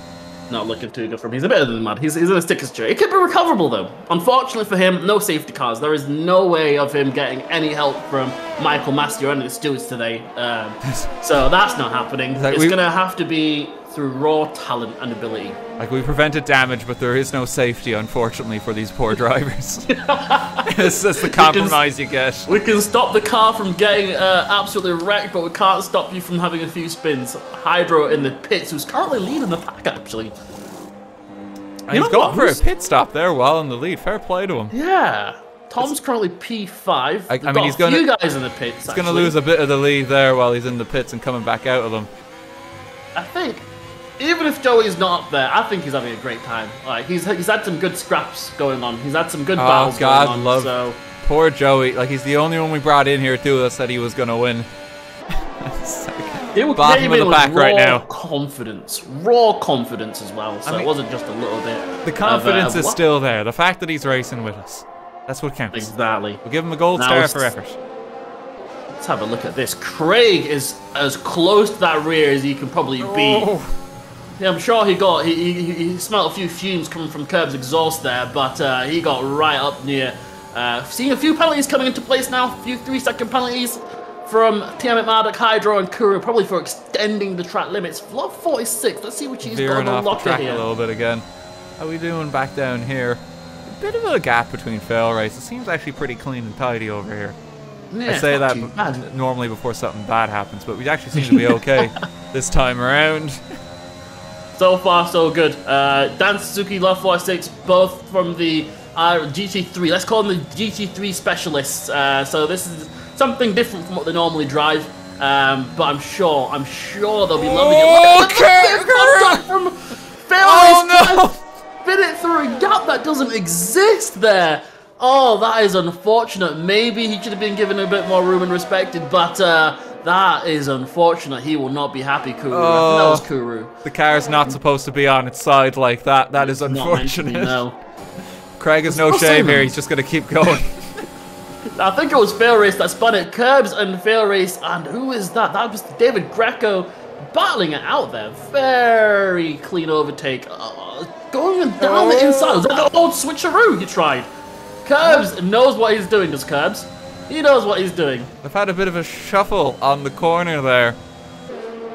Speaker 2: Not looking too good for him. He's a bit of the mud. He's in a sticker straight. It could be recoverable, though. Unfortunately for him, no safety cars. There is no way of him getting any help from Michael Massey or any of the stewards today. So that's not happening. It's going to have to be through raw talent and ability.
Speaker 1: Like, we prevented damage, but there is no safety, unfortunately, for these poor drivers. It's the compromise you get.
Speaker 2: We can stop the car from getting absolutely wrecked, but we can't stop you from having a few spins. Hydro in the pits, who's currently leading the pack, actually.
Speaker 1: He's going for a pit stop there while in the lead. Fair play to him.
Speaker 2: Yeah. Tom's currently P5.
Speaker 1: I mean, he's going to...
Speaker 2: guys in the pits,
Speaker 1: He's going to lose a bit of the lead there while he's in the pits and coming back out of them.
Speaker 2: I think... Even if Joey's not up there, I think he's having a great time. Like he's had some good scraps going on. He's had some good battles going on. So
Speaker 1: poor Joey. Like he's the only one we brought in here too that said he was gonna win.
Speaker 2: Bottom of the pack right now. Raw confidence as well. So it wasn't just a little bit.
Speaker 1: The confidence is still there. The fact that he's racing with us, that's what counts.
Speaker 2: Exactly.
Speaker 1: We'll give him a gold star for effort.
Speaker 2: Let's have a look at this. Craig is as close to that rear as he can probably be. Yeah, I'm sure he smelled a few fumes coming from Curb's exhaust there, but he got right up near. Seeing a few penalties coming into place now, a few 3-second penalties from Tiamat Marduk, Hydro, and Kuru, probably for extending the track limits. Lot 46, let's see what he's got on the locker here.
Speaker 1: A little bit again. How are we doing back down here? A bit of a gap between fail rates. It seems actually pretty clean and tidy over here.
Speaker 2: Yeah,
Speaker 1: I say that normally before something bad happens, but we actually seem to be okay this time around.
Speaker 2: So far, so good. Dan Suzuki, Love 46, both from the GT3. Let's call them the GT3 specialists. So this is something different from what they normally drive. But I'm sure they'll be loving it. Look at from spin it through a gap that doesn't exist there. Oh, that is unfortunate. Maybe he should have been given a bit more room and respected, but that is unfortunate. He will not be happy, Kuru. I think that was Kuru.
Speaker 1: The car's not supposed to be on its side like that. That is unfortunate.
Speaker 2: No.
Speaker 1: Craig has no shame here. He's just going to keep going.
Speaker 2: I think it was Fail Race that spun it. Curbs and Fail Race. And who is that? That was David Greco battling it out there. Very clean overtake. Going down the inside. Was that the old switcheroo he tried? Curbs knows what he's doing, does Curbs? He knows what he's doing.
Speaker 1: They've had a bit of a shuffle on the corner there.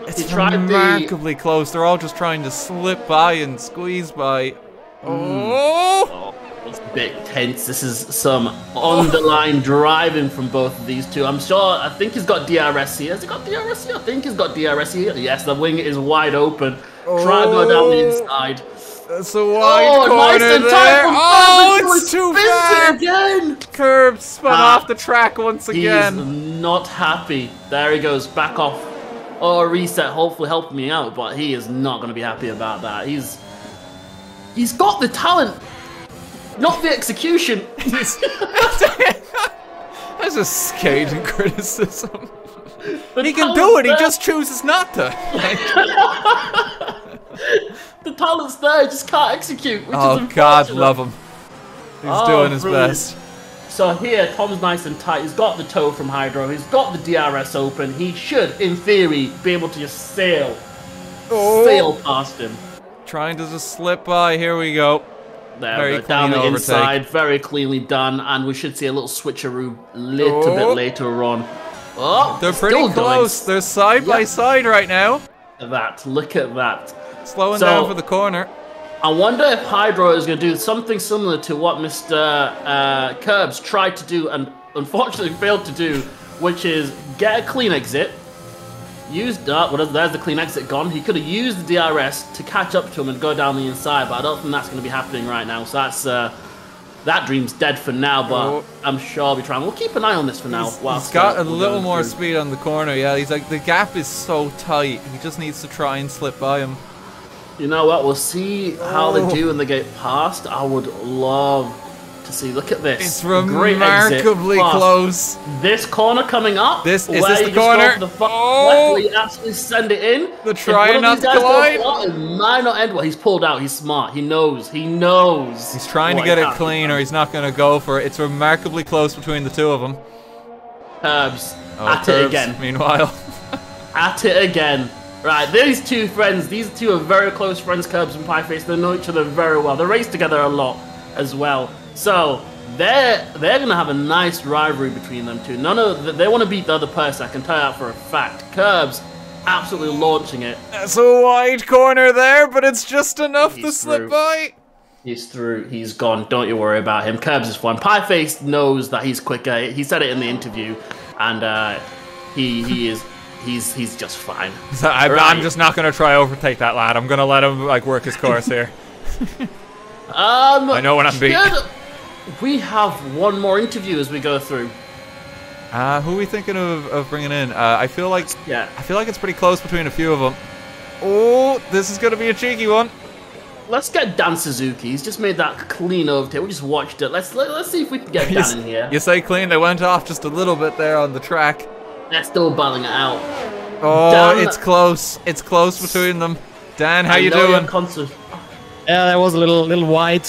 Speaker 1: It's remarkably close. They're all just trying to slip by and squeeze by. Oh!
Speaker 2: It's a bit tense. This is some on-the-line driving from both of these two. I think he's got DRS here. Has he got DRS here? I think he's got DRS here. Yes, the wing is wide open. Try to go down the inside.
Speaker 1: That's a wide corner there. It's too far.
Speaker 2: Again.
Speaker 1: Curb spun off the track once again.
Speaker 2: He's not happy. There he goes, back off. Or reset, hopefully helping me out, but he is not going to be happy about that. He's got the talent, not the execution.
Speaker 1: That's a scathing criticism. He can do it, he just chooses not to.
Speaker 2: The talent's there, just can't execute, which is
Speaker 1: God love him. He's doing his best.
Speaker 2: So here, Tom's nice and tight. He's got the toe from Hydro. He's got the DRS open. He should, in theory, be able to just sail past him.
Speaker 1: Trying to just slip by. Here we go. Very
Speaker 2: down the
Speaker 1: clean
Speaker 2: inside, very cleanly done, and we should see a little switcheroo a little bit later on. Oh,
Speaker 1: they're pretty close. They're side by side right now.
Speaker 2: Look at that.
Speaker 1: Slowing down for the corner.
Speaker 2: I wonder if Hydro is going to do something similar to what Mr. Curbs tried to do and unfortunately failed to do, which is get a clean exit. There's the clean exit gone. He could have used the DRS to catch up to him and go down the inside, but I don't think that's going to be happening right now. So that dream's dead for now, but I'm sure I'll be trying. We'll keep an eye on this for now.
Speaker 1: He's got a little more speed on the corner. Yeah, he's like, the gap is so tight. He just needs to try and slip by him.
Speaker 2: You know what? We'll see how they do when they get past. I would love to see. Look at this.
Speaker 1: It's remarkably close.
Speaker 2: This corner coming up.
Speaker 1: Is this the corner?
Speaker 2: You actually send it in.
Speaker 1: The try not to collide.
Speaker 2: It might not end well. He's pulled out. He's smart. He knows. He's
Speaker 1: trying to get it clean, or he's not going to go for it. It's remarkably close between the two of them.
Speaker 2: Curbs at it again.
Speaker 1: Meanwhile,
Speaker 2: at it again. Right, these two friends. These two are very close friends. Curbs and Pieface. They know each other very well. They race together a lot as well. So they're gonna have a nice rivalry between them two. They want to beat the other person. I can tell you that for a fact. Curbs absolutely launching it.
Speaker 1: That's a wide corner there, but it's just enough to slip by.
Speaker 2: He's through. He's gone. Don't you worry about him. Curbs is fun. Pieface knows that he's quicker. He said it in the interview, and he's just fine.
Speaker 1: So I'm just not gonna try overtake that lad. I'm gonna let him like work his course here. I know when I'm beat.
Speaker 2: We have one more interview as we go through.
Speaker 1: Who are we thinking of bringing in? I feel like it's pretty close between a few of them. Oh, this is gonna be a cheeky one.
Speaker 2: Let's get Dan Suzuki. He's just made that clean overtake. We just watched it. Let's see if we can get Dan in here.
Speaker 1: You say clean? They went off just a little bit there on the track.
Speaker 2: They're still battling it out.
Speaker 1: Oh, Dan, it's close. It's close between them. Dan, how you doing?
Speaker 9: Yeah, that was a little wide.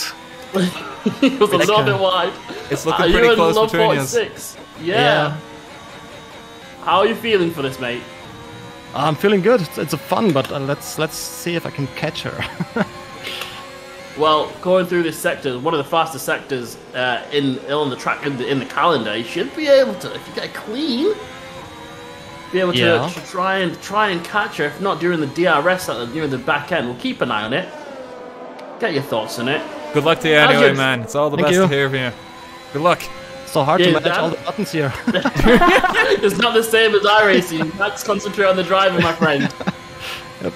Speaker 2: It was a little bit wide.
Speaker 1: It's looking pretty close between us.
Speaker 2: Yeah. How are you feeling for this, mate?
Speaker 9: I'm feeling good. It's a fun, but let's see if I can catch her.
Speaker 2: Well, going through this sector, one of the fastest sectors on the track in the calendar, you should be able to, if you get clean, be able to try and catch her. If not during the DRS, during the back end, we'll keep an eye on it. Get your thoughts on it.
Speaker 1: Good luck to you anyway, man. It's all the best to hear from you. Good luck.
Speaker 9: So hard to manage all the buttons here.
Speaker 2: It's not the same as iRacing. Let's concentrate on the driving, my friend.
Speaker 9: Yep.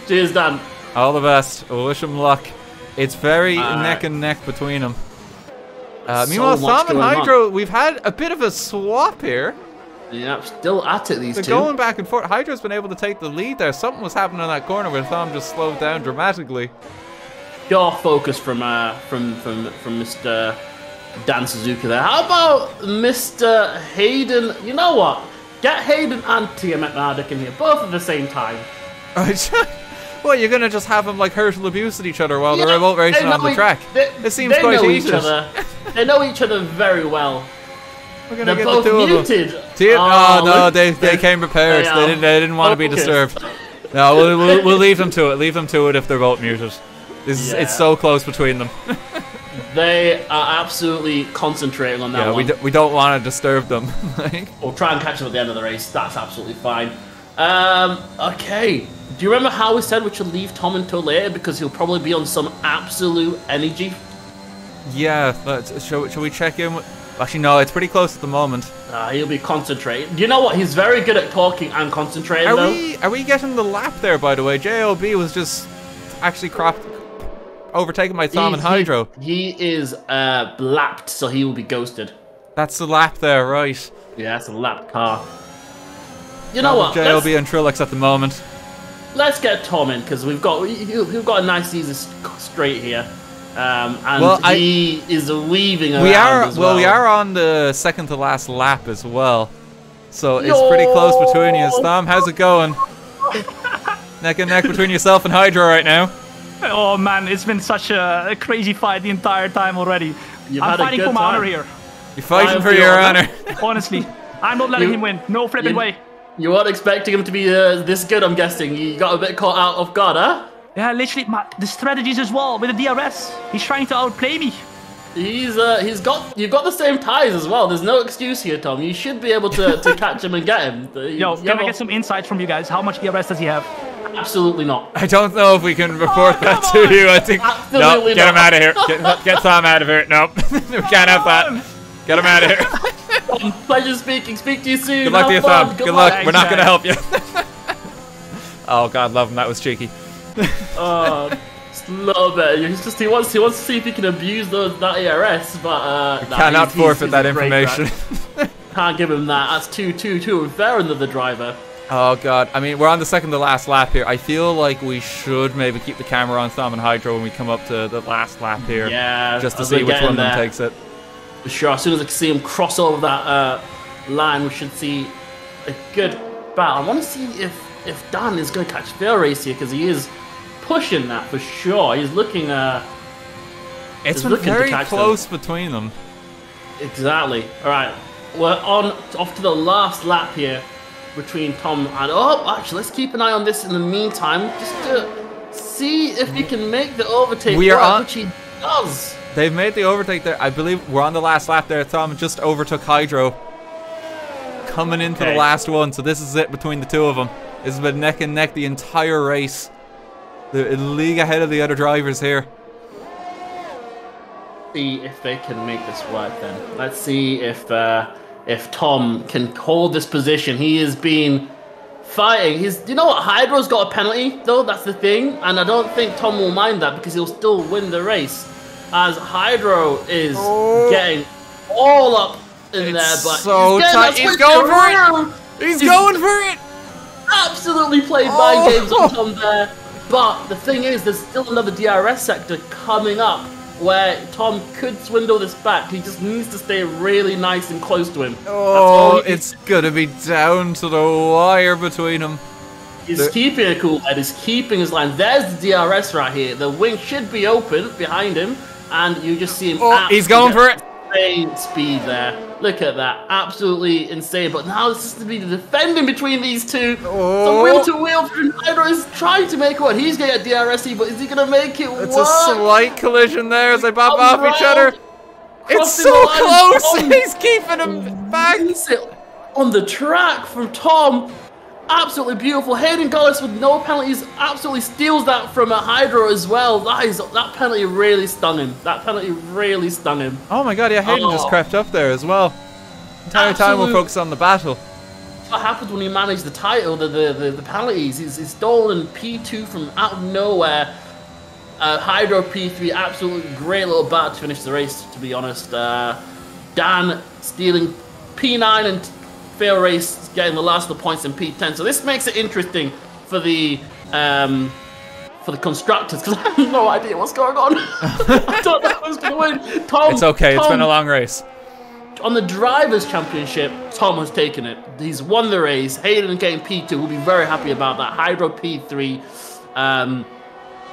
Speaker 2: Cheers, Dan.
Speaker 1: All the best. We'll wish him luck. It's very neck and neck between them. Meanwhile, Thom and Hydro, we've had a bit of a swap here.
Speaker 2: Yeah, still at it, these two.
Speaker 1: They're going back and forth. Hydro's been able to take the lead there. Something was happening in that corner where Thom just slowed down dramatically.
Speaker 2: Pure focus from Mr. Dan Suzuki there. How about Mr. Hayden? You know what? Get Hayden and Tia McNardick in here, both at the same time.
Speaker 1: What, you're gonna just have them like hurtle abuse at each other while they're both racing on the track? It seems quite easy.
Speaker 2: They know each other very well.
Speaker 1: We're gonna
Speaker 2: They're
Speaker 1: get the
Speaker 2: both
Speaker 1: two
Speaker 2: muted.
Speaker 1: Of them. Oh no, they came prepared. They didn't want to be disturbed. No, we'll leave them to it. Leave them to it if they're both muted. It's so close between them.
Speaker 2: They are absolutely concentrating on that one.
Speaker 1: We don't want to disturb them.
Speaker 2: We'll try and catch them at the end of the race. That's absolutely fine. Okay. Do you remember how we said we should leave Thom until later because he'll probably be on some absolute energy?
Speaker 1: Yeah. Shall we check in? Actually, no. It's pretty close at the moment.
Speaker 2: He'll be concentrating. You know what? He's very good at talking and concentrating.
Speaker 1: Are we getting the lap there? By the way, JOB was just actually overtaken by Thom and Hydro.
Speaker 2: He is lapped, so he will be ghosted.
Speaker 1: That's the lap there, right?
Speaker 2: Yeah, that's a lap car. You know what?
Speaker 1: JOB and Trillix at the moment.
Speaker 2: Let's get Thom in because we've got a nice easy straight here, and he is weaving around as well.
Speaker 1: We are on the second to last lap as well, so it's pretty close between you. Thom, how's it going? Neck and neck between yourself and Hydro right now.
Speaker 10: Oh man, it's been such a crazy fight the entire time already. I'm fighting for my honor here.
Speaker 1: You're fighting for your honor.
Speaker 10: Honestly, I'm not letting him win. No flipping way.
Speaker 2: You weren't expecting him to be this good, I'm guessing. You got a bit caught out off guard, huh?
Speaker 10: Yeah, literally, the strategies as well with the DRS. He's trying to outplay me.
Speaker 2: You've got the same ties as well. There's no excuse here, Tom. You should be able to catch him and get him.
Speaker 10: Yo, can I get some insights from you guys? How much DRS does he have?
Speaker 2: Absolutely not.
Speaker 1: I don't know if we can report that to you. I think no. Get him out of here. Get Tom out of here. Nope, we can't have that. Get him out of here.
Speaker 2: Pleasure speaking. Speak to you soon.
Speaker 1: Good luck to you, Tom. Good luck. Thanks, we're not going to help you. Oh God, love him. That was cheeky.
Speaker 2: Love it. He wants to see if he can abuse that ARS, but
Speaker 1: cannot forfeit that information.
Speaker 2: Can't give him that. That's too unfair on the driver.
Speaker 1: Oh God, I mean, we're on the second to last lap here. I feel like we should maybe keep the camera on Tom and Hydro when we come up to the last lap here.
Speaker 2: Yeah,
Speaker 1: just to see which one of them takes it.
Speaker 2: For sure. As soon as I can see him cross over that line, we should see a good battle. I want to see if Dan is going to catch fair race here, because he is pushing that for sure. He's looking.
Speaker 1: It's been very close between them.
Speaker 2: Exactly. All right, we're off to the last lap here between Tom and actually, let's keep an eye on this in the meantime, just to see if he can make the overtake.
Speaker 1: We are on,
Speaker 2: which he does.
Speaker 1: They've made the overtake there. I believe we're on the last lap there. Tom just overtook Hydro, coming into the last one. So this is it between the two of them. This has been neck and neck the entire race. They're in league ahead of the other drivers here.
Speaker 2: See if they can make this work then. Let's see if Tom can hold this position. He has been fighting. You know what? Hydro's got a penalty though. That's the thing, and I don't think Tom will mind that because he'll still win the race. As Hydro is getting all up in there, but
Speaker 1: so tight. He's going for it. He's going for it.
Speaker 2: Absolutely played mind games on Tom there. But the thing is, there's still another DRS sector coming up where Tom could swindle this back. He just needs to stay really nice and close to him.
Speaker 1: Oh, it's gonna be down to the wire between them.
Speaker 2: He's keeping a cool head. He's keeping his line. There's the DRS right here. The wing should be open behind him, and you just see him.
Speaker 1: Oh, he's going for it.
Speaker 2: Insane speed there. Look at that. Absolutely insane. But now this is to be the defending between these two. So wheel to wheel. Hydro is trying to make one. He's going to get DRS, but is he going to make it work?
Speaker 1: It's a slight collision there as they bump off each other. It's so close. He's keeping him back.
Speaker 2: On the track from Tom. Absolutely beautiful. Hayden Gullis with no penalties absolutely steals that from a Hydro as well. That penalty really stung him. That penalty really stung him.
Speaker 1: Oh my God, yeah, Hayden just crept up there as well. Entire time we'll focus on the battle.
Speaker 2: What happens when you manage the title, the penalties? He's stolen P2 from out of nowhere. Hydro P3, absolutely great little battle to finish the race, to be honest. Dan stealing P9 and fair race, getting the last of the points in P10. So this makes it interesting for the constructors, because I have no idea what's going on. I don't know who's going to win. Tom,
Speaker 1: it's okay. It's been a long race.
Speaker 2: On the Drivers' Championship, Tom has taken it. He's won the race. Hayden getting P2. We'll be very happy about that. Hydro P3, and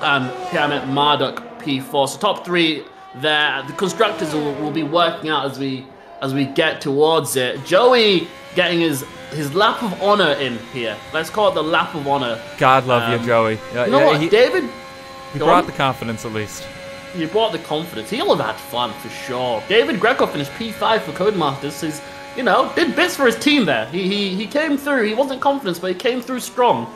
Speaker 2: Piamet Marduk P4. So top three there. The constructors will be working out as we get towards it. Joey getting his lap of honor in here. Let's call it the lap of honor.
Speaker 1: God love you, Joey.
Speaker 2: You know what, David?
Speaker 1: He brought the confidence at least.
Speaker 2: He brought the confidence. He'll have had fun for sure. David Greco finished P5 for Codemasters. He's, did bits for his team there. He came through. He wasn't confident, but he came through strong.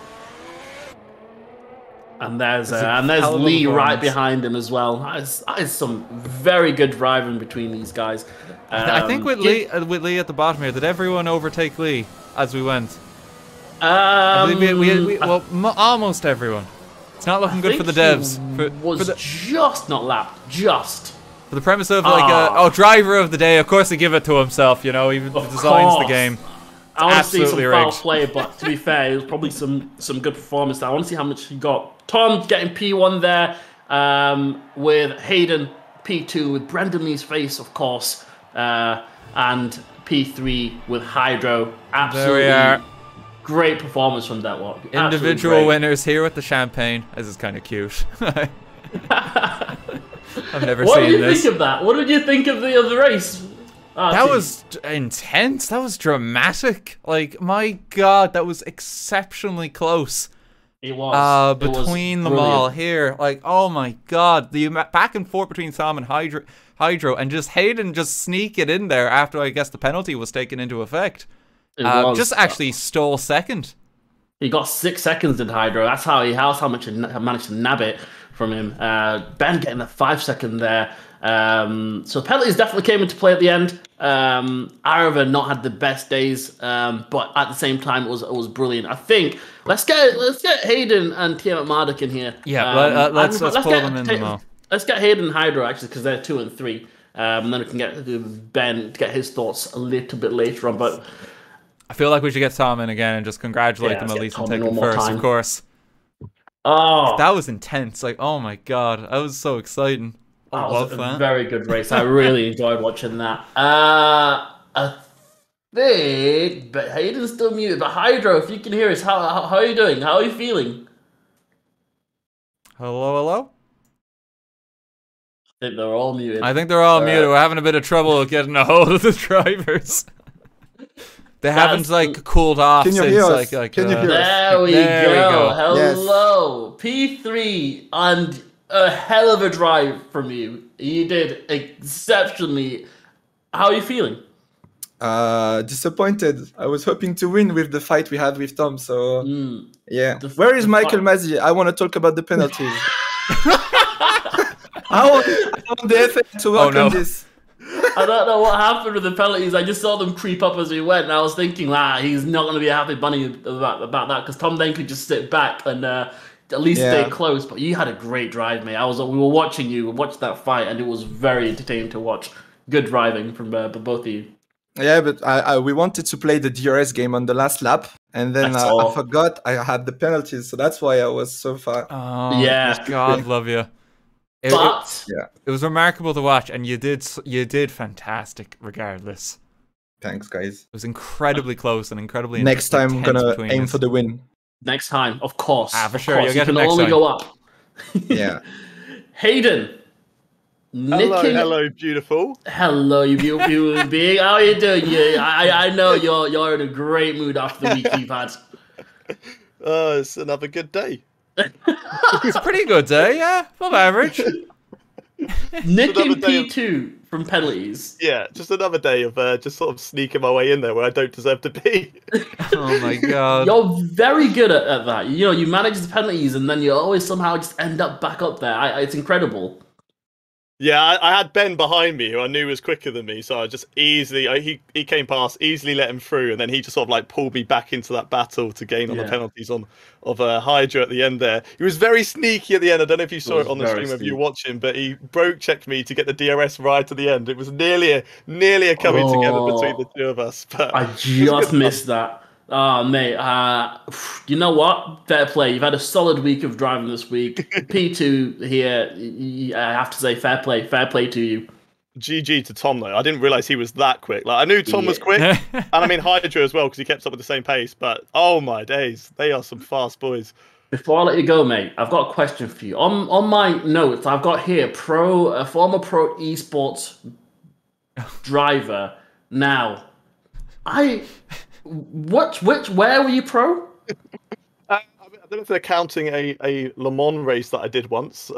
Speaker 2: And there's Lee right behind him as well. That is some very good driving between these guys.
Speaker 1: I think with Lee at the bottom here, did everyone overtake Lee as we went? I believe almost everyone. It's not looking good for the devs.
Speaker 2: Just not lapped. Just.
Speaker 1: For the premise of driver of the day, of course they give it to himself. He designs the game.
Speaker 2: I want to see some foul play, but to be fair, it was probably some good performance. I want to see how much he got. Tom getting P1 there, with Hayden P2 with Brendan Lee's face, of course, and P3 with Hydro. Absolutely
Speaker 1: there we are.
Speaker 2: Great performance from that one.
Speaker 1: Individual winners here with the champagne. This is kind of cute. I've never seen this.
Speaker 2: What did you think of that? What did you think of the race?
Speaker 1: That was intense. That was dramatic. Like, my God, that was exceptionally close.
Speaker 2: It was.
Speaker 1: Between them all here. Like, oh my god. The back and forth between Tom and Hydro, and just Hayden just sneak it in there after, I guess, the penalty was taken into effect. Just actually stole second.
Speaker 2: He got 6 seconds in Hydro. That's how much he managed to nab it from him. Ben getting the 5 second there. So penalties definitely came into play at the end. Arava not had the best days, but at the same time it was brilliant. I think let's get Hayden and Tiamat Marduk in here.
Speaker 1: Yeah, let's pull them in now.
Speaker 2: Let's get Hayden and Hydro actually, because they're 2 and 3. And then we can get Ben to get his thoughts a little bit later on. But
Speaker 1: I feel like we should get Tom in again and just congratulate them at least and take him first, of course.
Speaker 2: Oh,
Speaker 1: that was intense! Like, oh my god, that was so exciting.
Speaker 2: That was a very good race. I really enjoyed watching that. I think, but Hayden's still muted. But Hydro, if you can hear us, how are you doing? How are you feeling?
Speaker 1: Hello?
Speaker 2: I think they're all muted.
Speaker 1: We're having a bit of trouble getting a hold of the drivers. They haven't cooled off.
Speaker 11: Can you
Speaker 1: since
Speaker 11: hear us?
Speaker 1: Can you hear us?
Speaker 2: There we go. Hello,
Speaker 11: yes.
Speaker 2: P3, and a hell of a drive from you. You did exceptionally. How are you feeling?
Speaker 11: Disappointed. I was hoping to win with the fight we had with Tom. So yeah. Where is Michael Mazzi? I want to talk about the penalties. I want the FA to work on this.
Speaker 2: I don't know what happened with the penalties. I just saw them creep up as we went, and I was thinking, he's not going to be a happy bunny about that, because Tom then could just sit back and at least stay close. But you had a great drive, mate. We were watching you, watched that fight, and it was very entertaining to watch. Good driving from both of you.
Speaker 11: Yeah, but we wanted to play the DRS game on the last lap, and then I forgot I had the penalties, so that's why I was so far.
Speaker 1: Oh, yeah, God love you. It was remarkable to watch, and you did fantastic regardless.
Speaker 11: Thanks, guys.
Speaker 1: It was incredibly close and incredibly.
Speaker 11: Next time, I'm gonna aim for the win.
Speaker 2: Next time, of course.
Speaker 1: For sure. You'll get it
Speaker 2: next time.
Speaker 1: You can only
Speaker 2: go up.
Speaker 11: Yeah.
Speaker 2: Hayden.
Speaker 12: Hello, beautiful.
Speaker 2: Hello, you beautiful being. How are you doing? I know you're in a great mood after the week you've had.
Speaker 12: It's another good day.
Speaker 1: It's a pretty good day, yeah. Above average.
Speaker 2: Nicking P2 from penalties.
Speaker 12: Yeah, just another day of just sort of sneaking my way in there where I don't deserve to be.
Speaker 1: Oh my god.
Speaker 2: You're very good at that. You manage the penalties and then you always somehow just end up back up there. It's incredible.
Speaker 12: Yeah, I had Ben behind me, who I knew was quicker than me, so I just easily, he came past, easily let him through, and then he just sort of like pulled me back into that battle to gain on the penalties of Hydra at the end there. He was very sneaky at the end. I don't know if you saw it on the stream of you watching, but he checked me to get the DRS right to the end. It was nearly a coming together between the two of us. But
Speaker 2: I just missed that. Oh, mate, you know what? Fair play. You've had a solid week of driving this week. P2 here, I have to say fair play. Fair play to you.
Speaker 12: GG to Tom, though. I didn't realise he was that quick. Like, I knew Tom was quick, and I mean Hydra as well, because he kept up with the same pace, but oh my days, they are some fast boys.
Speaker 2: Before I let you go, mate, I've got a question for you. On my notes, I've got here, former pro esports driver. Now, where were you pro?
Speaker 12: I don't know if they're counting a Le Mans race that I did once,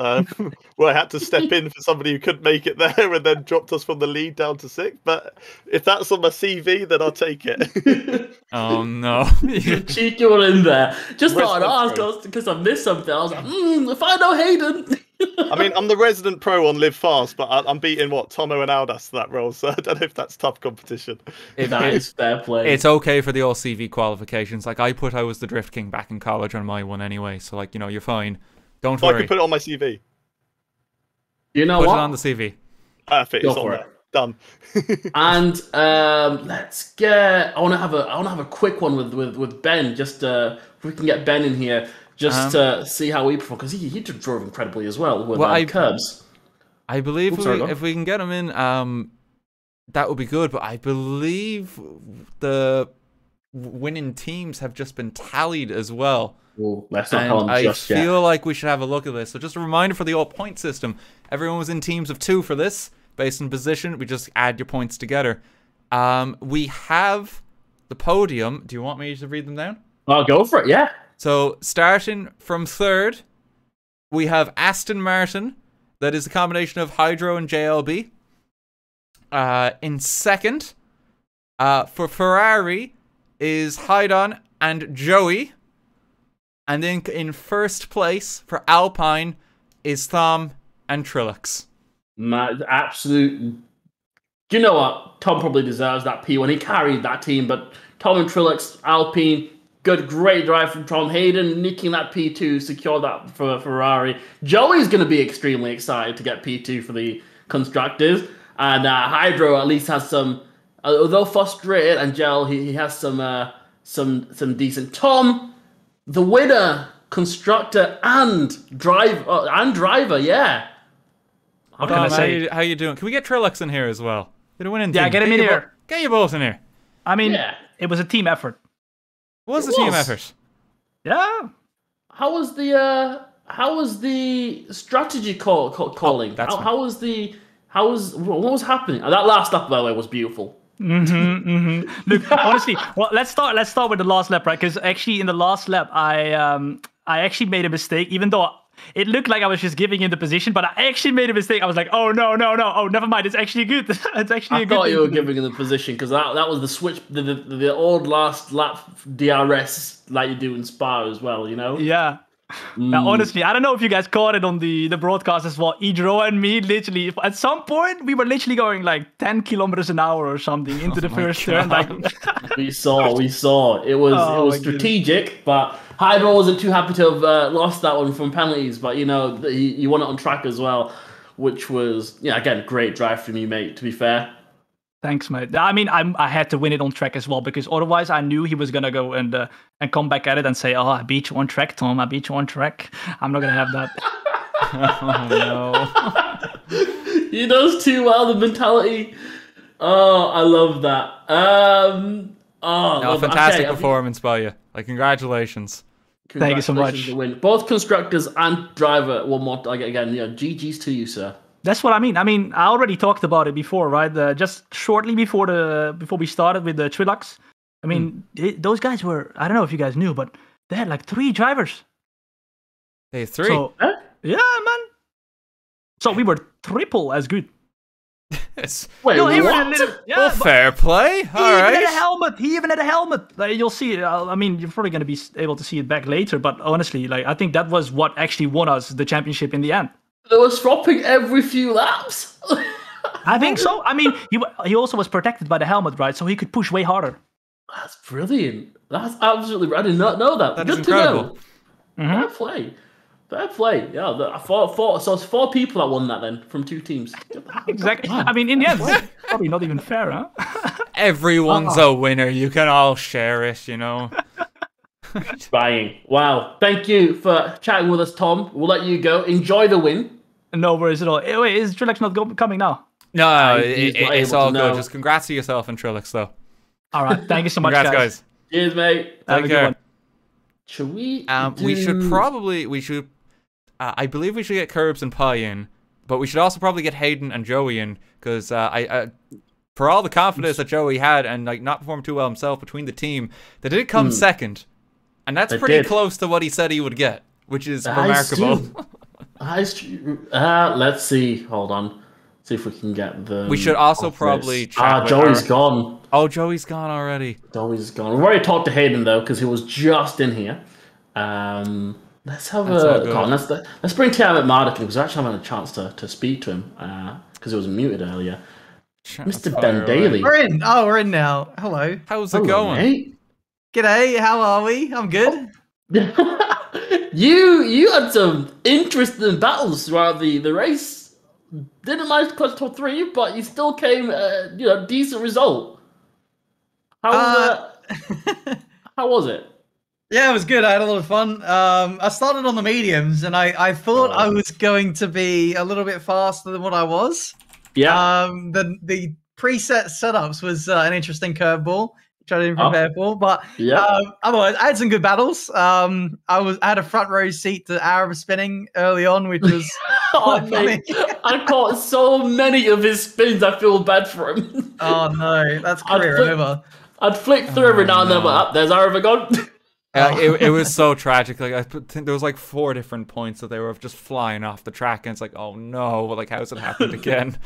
Speaker 12: where I had to step in for somebody who couldn't make it there and then dropped us from the lead down to 6th. But if that's on my CV, then I'll take it.
Speaker 1: Oh no!
Speaker 2: Cheeky one in there. Just thought I'd ask because I missed something. I was like, if I know Hayden.
Speaker 12: I mean, I'm the resident pro on Live Fast, but I'm beating Tomo and Aldas to that role, so I don't know if that's tough competition.
Speaker 2: That is fair play.
Speaker 1: It's okay for the all CV qualifications. Like I was the Drift King back in college on my one anyway, so like you're fine. Don't worry.
Speaker 12: I can put it on my CV.
Speaker 2: You know
Speaker 1: put
Speaker 2: what?
Speaker 1: it on the CV.
Speaker 12: Perfect. Go for it. Done.
Speaker 2: And let's get. I want to have a quick one with Ben. Just if we can get Ben in here. Just to see how he performed, because he drove incredibly as well with curbs.
Speaker 1: I believe if we can get him in, that would be good. But I believe the winning teams have just been tallied as well.
Speaker 2: Well, let's not tell him just yet.
Speaker 1: I feel like we should have a look at this. So just a reminder for the all-point system. Everyone was in teams of 2 for this. Based on position, we just add your points together. We have the podium. Do you want me to read them down?
Speaker 2: I'll go for it, yeah.
Speaker 1: So starting from third, we have Aston Martin. That is a combination of Hydro and JLB. In second, for Ferrari is Haidon and Joey. And then in first place for Alpine is Thom and Trilux.
Speaker 2: Absolute. Do you know what? Tom probably deserves that P1. He carried that team, but Tom and Trilux, Alpine, great drive from Tom. Hayden nicking that P2, secure that for Ferrari. Joey's going to be extremely excited to get P2 for the constructors. And Hydro at least has some, although frustrated, and Gel, he has some decent. Tom, the winner, constructor and driver, yeah.
Speaker 1: What can I say? How you doing? Can we get Trilux in here as well? Get a winning team.
Speaker 10: Yeah, get him in here.
Speaker 1: Get you both in here.
Speaker 10: I mean, it was a team effort.
Speaker 1: It was a team effort.
Speaker 10: Yeah.
Speaker 2: How was the strategy calling? What was happening? That last lap, by the way, was beautiful.
Speaker 10: Look, honestly, well, let's start with the last lap, right? Because actually, in the last lap, I actually made a mistake, even though it looked like I was just giving him the position, but I actually made a mistake. I was like, oh, no. Oh, never mind. It's actually good. It's actually
Speaker 2: I thought you were giving him the position because that was the switch, the old last lap DRS like you do in Spa as well, you know?
Speaker 10: Yeah. Now, honestly, I don't know if you guys caught it on the broadcast as well. Idro and me, literally, at some point, we were literally going like 10 kilometers an hour or something into the first turn. Like,
Speaker 2: we saw. It was strategic, but Hydro wasn't too happy to have lost that one from penalties. But you know, he won it on track as well, which was again great drive from you, mate. To be fair.
Speaker 10: Thanks, mate. I mean, I had to win it on track as well because otherwise I knew he was gonna go and come back at it and say, "Oh, I beat you on track, Tom. I beat you on track." I'm not gonna have that.
Speaker 1: Oh no!
Speaker 2: He knows too well the mentality. Oh, I love that.
Speaker 1: Fantastic performance by you. Like, congratulations.
Speaker 10: Thank you so much.
Speaker 2: Win. Both constructors and driver. One more again. GG's to you, sir.
Speaker 10: That's what I mean. I already talked about it before, right? Just shortly before we started with the Trilux. I mean, those guys were, I don't know if you guys knew, but they had like 3 drivers.
Speaker 1: Hey, 3?
Speaker 10: So, yeah, man. So we were triple as good.
Speaker 2: Wait, what?
Speaker 1: Fair play. All right.
Speaker 10: He even had a helmet. Like, you'll see it. I mean, you're probably going to be able to see it back later, but honestly, like, I think that was what actually won us the championship in the end.
Speaker 2: They were swapping every few laps.
Speaker 10: I think so. I mean, he also was protected by the helmet, right? So he could push way harder.
Speaker 2: That's brilliant. That's absolutely. I did not know that.
Speaker 1: That is incredible.
Speaker 2: Fair play. Yeah, so it's 4 people that won that then from 2 teams.
Speaker 10: Exactly. I mean, in the end, probably not even fair, huh?
Speaker 1: Everyone's a winner. You can all share it, you know.
Speaker 2: Buying. Wow. Thank you for chatting with us, Tom. We'll let you go. Enjoy the win.
Speaker 10: No worries at all. Wait, is Trilux not coming now?
Speaker 1: No, it's all good. Just congrats to yourself and Trilux, though.
Speaker 10: All right. Thank you so much,
Speaker 1: guys.
Speaker 2: Cheers, mate.
Speaker 1: Take care.
Speaker 2: Should we?
Speaker 1: We should. I believe we should get Curbs and Pie in, but we should also probably get Hayden and Joey in because for all the confidence that Joey had and like not performed too well himself between the team, they did come second, and that's pretty close to what he said he would get, which is remarkable.
Speaker 2: Let's see. Hold on. See if we can get the.
Speaker 1: We should also probably.
Speaker 2: Joey's gone.
Speaker 1: Oh, Joey's gone already.
Speaker 2: Joey's gone. We've already talked to Hayden though because he was just in here. Let's have let's bring Tiamat Mardik in because I actually haven't had a chance to speak to him because he was muted earlier. Mr. Ben Daly.
Speaker 13: We're in. Oh, we're in now. Hello.
Speaker 1: How's it going?
Speaker 2: Mate.
Speaker 13: G'day. How are we? I'm good.
Speaker 2: You had some interesting battles throughout the race. Didn't manage to put top 3, but you still came, decent result. How was it?
Speaker 13: Yeah, it was good. I had a lot of fun. I started on the mediums, and I thought I was going to be a little bit faster than what I was.
Speaker 2: Yeah.
Speaker 13: The preset setups was an interesting curveball, which I didn't prepare for. But otherwise, I had some good battles. I had a front row seat to Arab spinning early on, which was quite funny.
Speaker 2: I caught so many of his spins. I feel bad for him.
Speaker 13: Oh no, that's career over.
Speaker 2: I'd flick through every now and then, but there's Arab gone.
Speaker 1: It was so tragic. Like I think there was like 4 different points that they were just flying off the track, and it's like, oh no, like how's it happened again?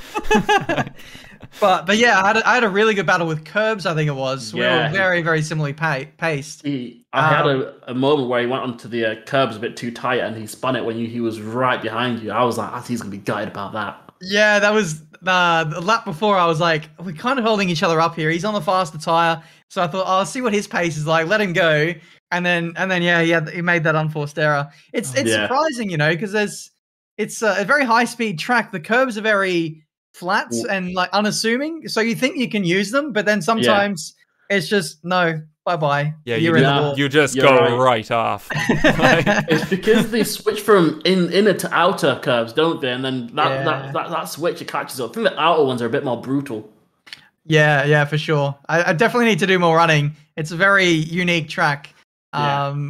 Speaker 13: but yeah, I had a really good battle with Curbs. I think it was.
Speaker 2: Yeah.
Speaker 13: We were very very similarly paced.
Speaker 2: I had a moment where he went onto the curbs a bit too tight, and he spun it when he was right behind you. I was like, he's gonna be gutted about that.
Speaker 13: Yeah, that was the lap before. I was like, we're kind of holding each other up here. He's on the faster tire, so I thought, I'll see what his pace is like. Let him go, and then yeah, he made that unforced error. It's surprising, because it's a very high speed track. The curbs are very flat and like unassuming, so you think you can use them, but then sometimes it's just no. Bye-bye.
Speaker 1: Yeah, you just go right off.
Speaker 2: It's because they switch from inner to outer curves, don't they? And then that switch, it catches up. I think the outer ones are a bit more brutal.
Speaker 13: Yeah, for sure. I definitely need to do more running. It's a very unique track,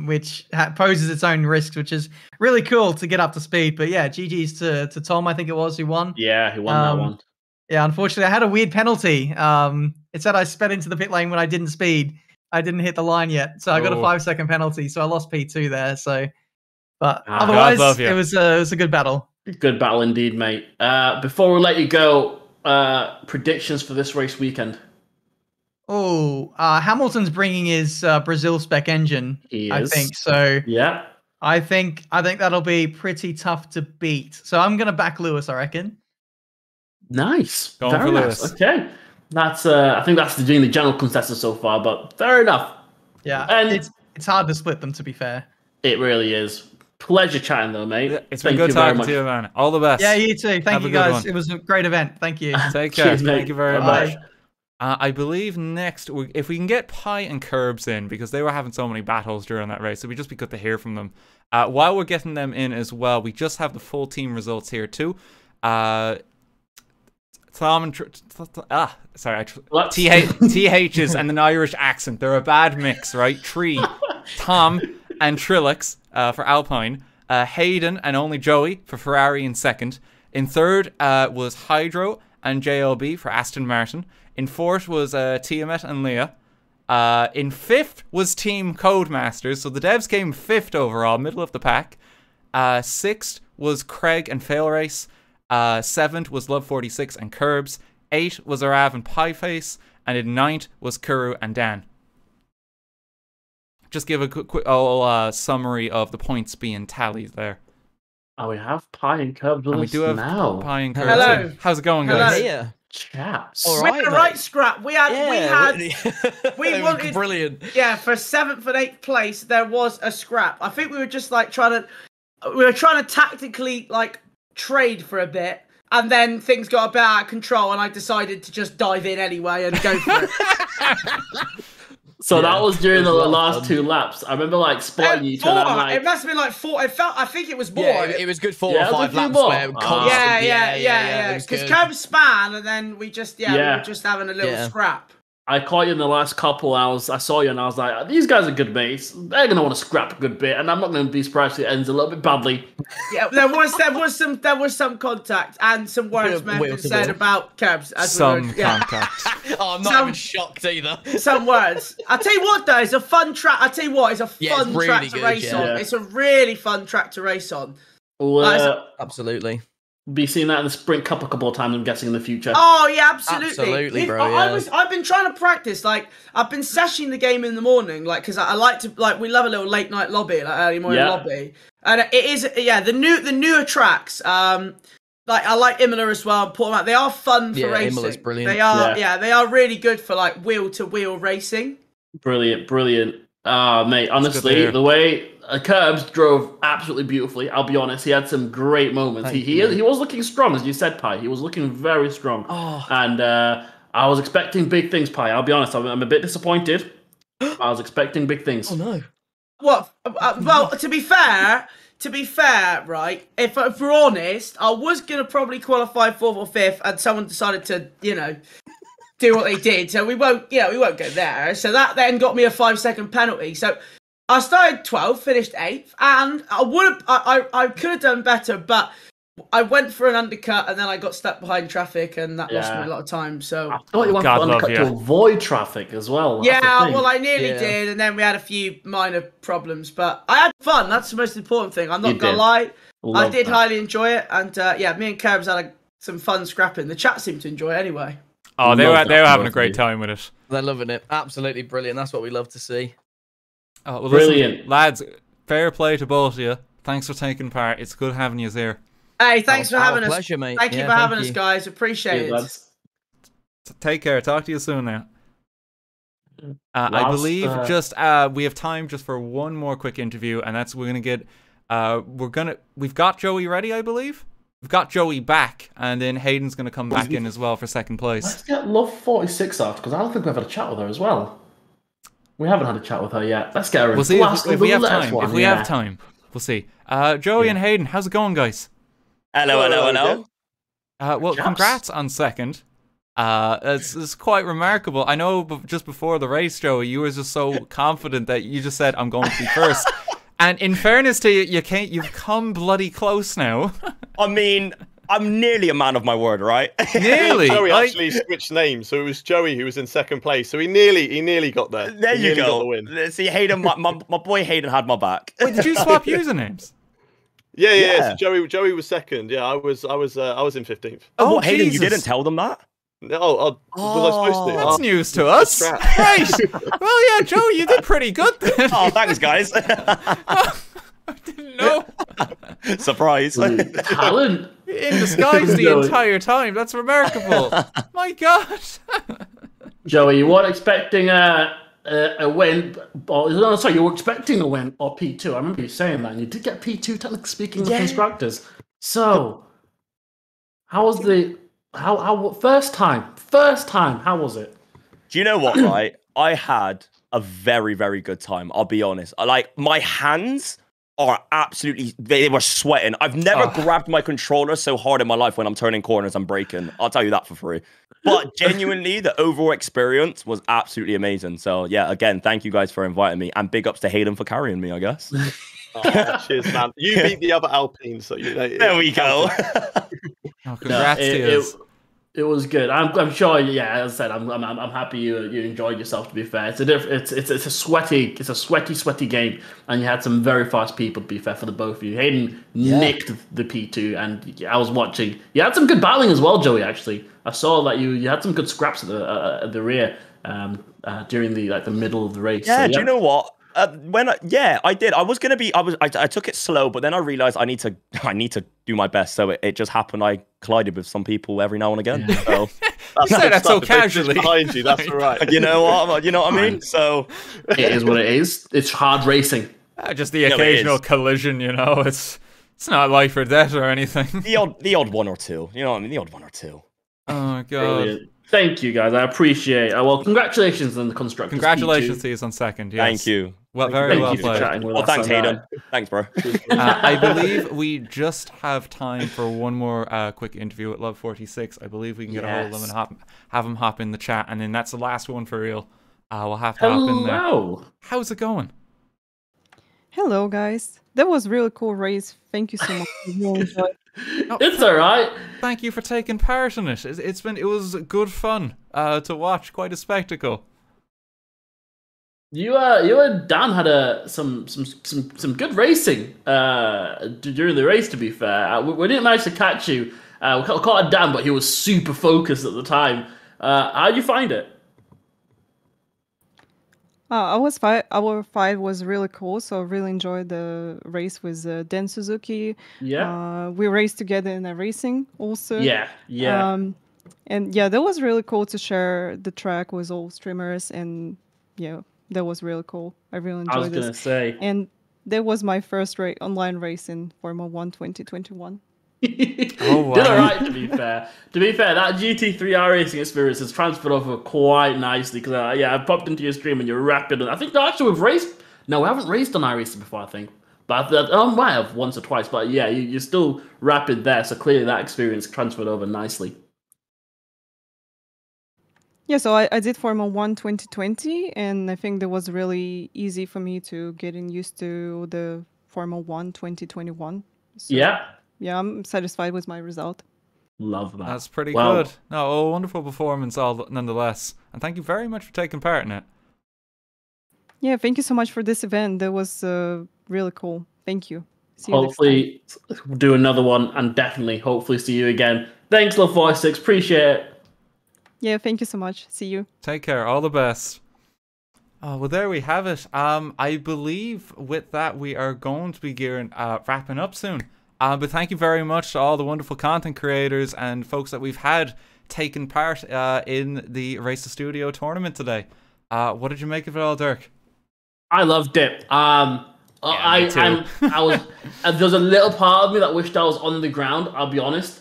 Speaker 13: which poses its own risks, which is really cool to get up to speed. But yeah, GG's to Tom, I think it was, who won.
Speaker 2: Yeah, he won that one.
Speaker 13: Yeah, unfortunately, I had a weird penalty. It said I sped into the pit lane when I didn't speed. I didn't hit the line yet, so I got a 5-second penalty. So I lost P2 there. So, but otherwise, it was a good battle.
Speaker 2: Good battle indeed, mate. Before we let you go, predictions for this race weekend.
Speaker 13: Oh, Hamilton's bringing his Brazil spec engine.
Speaker 2: He is.
Speaker 13: I think so.
Speaker 2: Yeah.
Speaker 13: I think that'll be pretty tough to beat. So I'm gonna back Lewis, I reckon.
Speaker 2: Nice.
Speaker 1: Going for Lewis.
Speaker 2: Okay. That's I think that's the general consensus so far, but fair enough.
Speaker 13: Yeah,
Speaker 2: and
Speaker 13: it's hard to split them, to be fair.
Speaker 2: It really is. Pleasure chatting though, mate.
Speaker 1: It's been good talking to you, man. All the best.
Speaker 13: Yeah, you too. Thank you guys. It was a great event. Thank you.
Speaker 1: Take care. Thank you very much. I believe next, if we can get Pie and Curbs in, because they were having so many battles during that race, it would just be good to hear from them. While we're getting them in as well, we just have the full team results here too. Tom and THs and an Irish accent. They're a bad mix, right? Tom and Trilix for Alpine. Hayden and only Joey for Ferrari in second. In third was Hydro and JLB for Aston Martin. In fourth was Tiamat and Leah. In fifth was Team Codemasters. So the devs came fifth overall, middle of the pack. Sixth was Craig and Failrace. 7th was Love46 and Curbs. 8th was Arav and Pieface. And in 9th was Kuru and Dan. Just give a quick summary of the points being tallied there.
Speaker 2: Oh, we have Pie and Curbs with
Speaker 1: us
Speaker 2: we do have
Speaker 1: now. Pie and Curbs.
Speaker 7: Hello.
Speaker 1: How's it going, guys?
Speaker 8: Hello.
Speaker 2: Chaps.
Speaker 7: All right, we had a right scrap. We wanted
Speaker 8: brilliant.
Speaker 7: Yeah, for 7th and 8th place, there was a scrap. I think we were just like trying to tactically like trade for a bit, and then things got a bit out of control, and I decided to just dive in anyway and go for it.
Speaker 2: So that was during the last 2 laps. I remember like spotting each other. Like,
Speaker 7: it must have been like 4. I think it was more.
Speaker 8: Yeah, it was good 4 or 5 laps.
Speaker 7: Because Curb span, and then we were just having a little scrap.
Speaker 2: I caught you in the last couple. I saw you, and I was like, "These guys are good mates. They're gonna want to scrap a good bit, and I'm not gonna be surprised if it ends a little bit badly."
Speaker 7: Yeah, there was some contact and some words said about Curbs.
Speaker 1: Contact.
Speaker 8: Oh, I'm not even shocked either.
Speaker 7: Some words. I tell you what, though, it's a fun track. I tell you what, it's a fun track to race on. It's a really fun track to race on.
Speaker 2: Well,
Speaker 8: absolutely.
Speaker 2: Be seeing that in the Sprint Cup a couple of times, I'm guessing, in the future.
Speaker 7: Oh yeah, absolutely.
Speaker 8: Absolutely, bro.
Speaker 7: I've been trying to practice. Like, I've been seshing the game in the morning, like, because I like to, like, we love a little late night lobby, like early morning lobby, and it is, the newer tracks. Like, I like Imola as well. And Portland, they are fun for racing.
Speaker 8: Imola's brilliant.
Speaker 7: They are, they are really good for like wheel to wheel racing.
Speaker 2: Brilliant. Mate, honestly, the way Curbs drove absolutely beautifully. I'll be honest, he had some great moments. He was looking strong, as you said, Pi. He was looking very strong. And I was expecting big things, Pi. I'll be honest, I'm a bit disappointed. I was expecting big things.
Speaker 8: Oh no.
Speaker 7: What? Well, to be fair, right? If we're honest, I was gonna probably qualify 4th or 5th, and someone decided to, do what they did. So we won't go there. So that then got me a 5-second penalty. So I started 12th, finished 8th, and I could have done better, but I went for an undercut and then I got stuck behind traffic and that lost me a lot of time. So
Speaker 2: I thought you went for undercut to avoid traffic as well.
Speaker 7: Yeah, well, I nearly did, and then we had a few minor problems, but I had fun. That's the most important thing. I'm not gonna lie, I did highly enjoy it, and yeah, me and Kerbs had some fun scrapping. The chat seemed to enjoy it anyway.
Speaker 1: Oh, they were having a great time with it.
Speaker 8: They're loving it. Absolutely brilliant. That's what we love to see.
Speaker 1: Oh, well, brilliant, listen, lads. Fair play to both of you. Thanks for taking part. It's good having you here.
Speaker 7: Hey, thanks for having us.
Speaker 8: Pleasure, mate.
Speaker 7: Thank you for having us, guys. Appreciate it.
Speaker 1: Take care. Talk to you soon now. I believe we have time just for one more quick interview, and that's we've got Joey ready, I believe. We've got Joey back, and then Hayden's gonna come back in as well for second place.
Speaker 2: Let's get Love 46 out because I don't think we've had a chat with her as well. We haven't had a chat with her yet. Let's get her.
Speaker 1: We'll see if we have time. If we have time, we'll see. Joey and Hayden, how's it going, guys?
Speaker 6: Hello.
Speaker 1: Well, congrats on second. It's quite remarkable. I know, but just before the race, Joey, you were just so confident that you just said, "I'm going to be first." And in fairness to you, you've come bloody close now.
Speaker 6: I mean, I'm nearly a man of my word, right?
Speaker 1: Nearly.
Speaker 12: Joey actually switched names, so it was Joey who was in second place. So he nearly got there.
Speaker 6: There you go. Got the win. See, Hayden, my boy Hayden had my back.
Speaker 1: Wait, did you swap usernames?
Speaker 12: Yeah. So Joey was second. Yeah, I was in 15th.
Speaker 6: Oh, what, Hayden, you didn't tell them that?
Speaker 12: Was I supposed to?
Speaker 1: That's news to us. Right. Well, yeah, Joey, you did pretty good then.
Speaker 6: Oh, thanks, guys.
Speaker 1: I didn't know.
Speaker 6: Surprise.
Speaker 2: Talent.
Speaker 1: In disguise the entire time. That's remarkable. My God.
Speaker 2: Joey, you weren't expecting a win. No, sorry, you were expecting a win or P2. I remember you saying that, and you did get P2, technically speaking, the constructors. So, how was first time? How was it?
Speaker 6: Do you know what, right? I had a very, very good time. I'll be honest. Like, my hands are absolutely, they were sweating. I've never grabbed my controller so hard in my life when I'm turning corners and braking. I'll tell you that for free. But genuinely, the overall experience was absolutely amazing. So yeah, again, thank you guys for inviting me, and big ups to Hayden for carrying me, I guess.
Speaker 12: Cheers, man. You beat the other Alpine, so you know.
Speaker 6: There we go.
Speaker 1: Congrats to you.
Speaker 2: It was good. I'm sure. Yeah, as I said, I'm happy you enjoyed yourself. To be fair, it's a sweaty game, and you had some very fast people. To be fair, for the both of you, Hayden nicked the P2, and I was watching. You had some good battling as well, Joey. Actually, I saw that you had some good scraps at the rear during the middle of the race.
Speaker 6: Yeah, so, do you know what? I did. I took it slow, but then I realized I need to do my best. So it just happened. I collided with some people every now and again. Yeah. So
Speaker 1: you say that so casually
Speaker 12: behind you. That's all right.
Speaker 6: You know what? You know what I mean? So
Speaker 2: it is what it is. It's hard racing.
Speaker 1: Just the occasional collision. You know, it's not life or death or anything.
Speaker 6: The odd one or two. You know what I mean? The odd one or two.
Speaker 1: Oh God.
Speaker 2: Brilliant. Thank you, guys. I appreciate it. Well, congratulations on the constructors.
Speaker 1: Congratulations to you on second. Yes.
Speaker 6: Thank you.
Speaker 1: Well, very well played.
Speaker 6: Well, thanks, Hayden. Thanks, bro.
Speaker 1: I believe we just have time for one more quick interview with Love 46. I believe we can get a hold of them and have them hop in the chat, and then that's the last one for real. We'll have to hop in there. How's it going?
Speaker 14: Hello, guys. That was a really cool race. Thank you so much. Really enjoyed.
Speaker 2: It's all right.
Speaker 1: Thank you for taking part in it. It was good fun to watch. Quite a spectacle.
Speaker 2: You and Dan had some good racing during the race. To be fair, we didn't manage to catch you. We caught Dan, but he was super focused at the time. How'd you find it?
Speaker 14: Hour 5 was really cool, so I really enjoyed the race with Dan Suzuki.
Speaker 2: Yeah.
Speaker 14: We raced together in a racing also.
Speaker 2: Yeah.
Speaker 14: And yeah, that was really cool to share the track with all streamers, and yeah, that was really cool. I really enjoyed this.
Speaker 2: I was gonna say.
Speaker 14: And that was my first online race in Formula 1 2021.
Speaker 1: Oh, wow.
Speaker 2: Did alright, to be fair. To be fair, that GT3R racing experience has transferred over quite nicely because I popped into your stream and you're rapid. I think actually we've raced. No, we haven't raced on iRacing before, I think. But I might have once or twice. But yeah, you're still rapid there, so clearly that experience transferred over nicely.
Speaker 14: Yeah, so I did Formula 1 2020, and I think that was really easy for me to get used to the Formula 1 2021. So,
Speaker 2: yeah.
Speaker 14: yeah, I'm satisfied with my result.
Speaker 2: Love that.
Speaker 1: That's pretty good. No, a wonderful performance nonetheless. And thank you very much for taking part in it.
Speaker 14: Yeah, thank you so much for this event. That was really cool. Thank you.
Speaker 2: See you hopefully we'll do another one, and definitely, hopefully see you again. Thanks, Love Voice 6. Appreciate it.
Speaker 14: Yeah, thank you so much. See you.
Speaker 1: Take care. All the best. Oh, well, there we have it. I believe with that we are going to be wrapping up soon. But thank you very much to all the wonderful content creators and folks that we've had taken part in the Race to Studio tournament today. What did you make of it all, Dirk?
Speaker 2: I loved it. I was. There's a little part of me that wished I was on the ground. I'll be honest.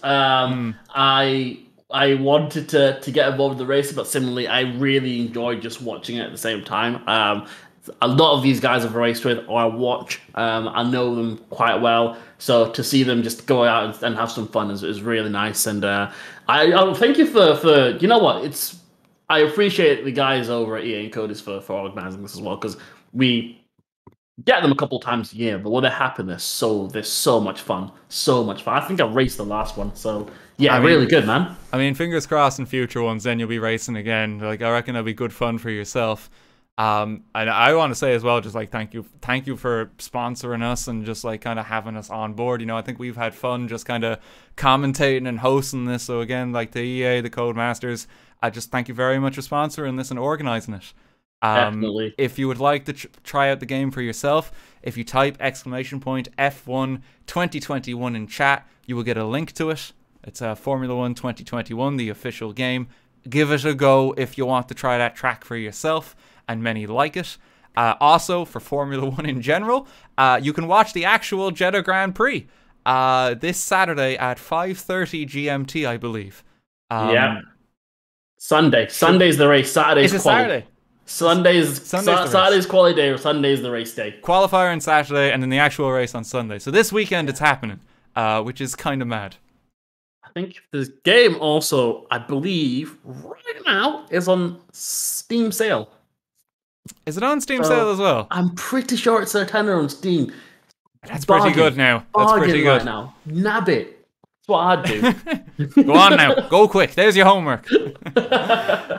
Speaker 2: I wanted to get involved in the race, but similarly, I really enjoyed just watching it at the same time. A lot of these guys I've raced with, or I watch. I know them quite well, so to see them just go out and have some fun is really nice. And I thank you for you know what, I appreciate the guys over at EA and Codis for organizing this as well, because we get them a couple times a year, but when they happen, they're so much fun. So much fun. I think I raced the last one, so yeah, really good, man.
Speaker 1: I mean, fingers crossed in future ones, then you'll be racing again. Like, I reckon it'll be good fun for yourself. And I want to say as well, just like thank you for sponsoring us and just like kind of having us on board. You know, I think we've had fun just kind of commentating and hosting this. So again, like the EA, the Codemasters, I just thank you very much for sponsoring this and organizing it.
Speaker 2: Definitely.
Speaker 1: If you would like to try out the game for yourself, if you type !F1 2021 in chat, you will get a link to it. It's Formula 1 2021, the official game. Give it a go if you want to try that track for yourself, and many like it. Also, for Formula 1 in general, you can watch the actual Jeddah Grand Prix this Saturday at 5:30 GMT, I believe.
Speaker 2: Yeah. Sunday's the race. Saturday's
Speaker 1: Saturday.
Speaker 2: Saturday's quality day, or Sunday's the race day.
Speaker 1: Qualifier on Saturday, and then the actual race on Sunday. So this weekend it's happening, which is kind of mad.
Speaker 2: I think this game also, I believe, right now is on Steam sale.
Speaker 1: Is it on Steam sale as well?
Speaker 2: I'm pretty sure it's a tenner on Steam.
Speaker 1: That's pretty good now. That's pretty good
Speaker 2: right now. Nab it. That's what I'd do.
Speaker 1: Go on now. Go quick. There's your homework.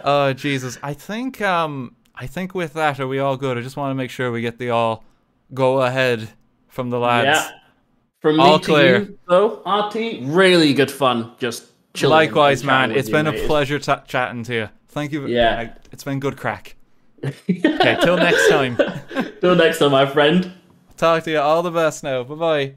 Speaker 1: Oh, Jesus. I think with that, are we all good? I just want to make sure we get the all go ahead from the lads.
Speaker 2: Yeah. From
Speaker 1: all
Speaker 2: me
Speaker 1: clear.
Speaker 2: to you, though, RT, really good fun. Just chilling.
Speaker 1: Likewise, man. It's been a pleasure chatting to you. Thank you.
Speaker 2: Yeah.
Speaker 1: It's been good crack. Okay, till next time.
Speaker 2: Till next time, my friend.
Speaker 1: Talk to you. All the best now. Bye-bye.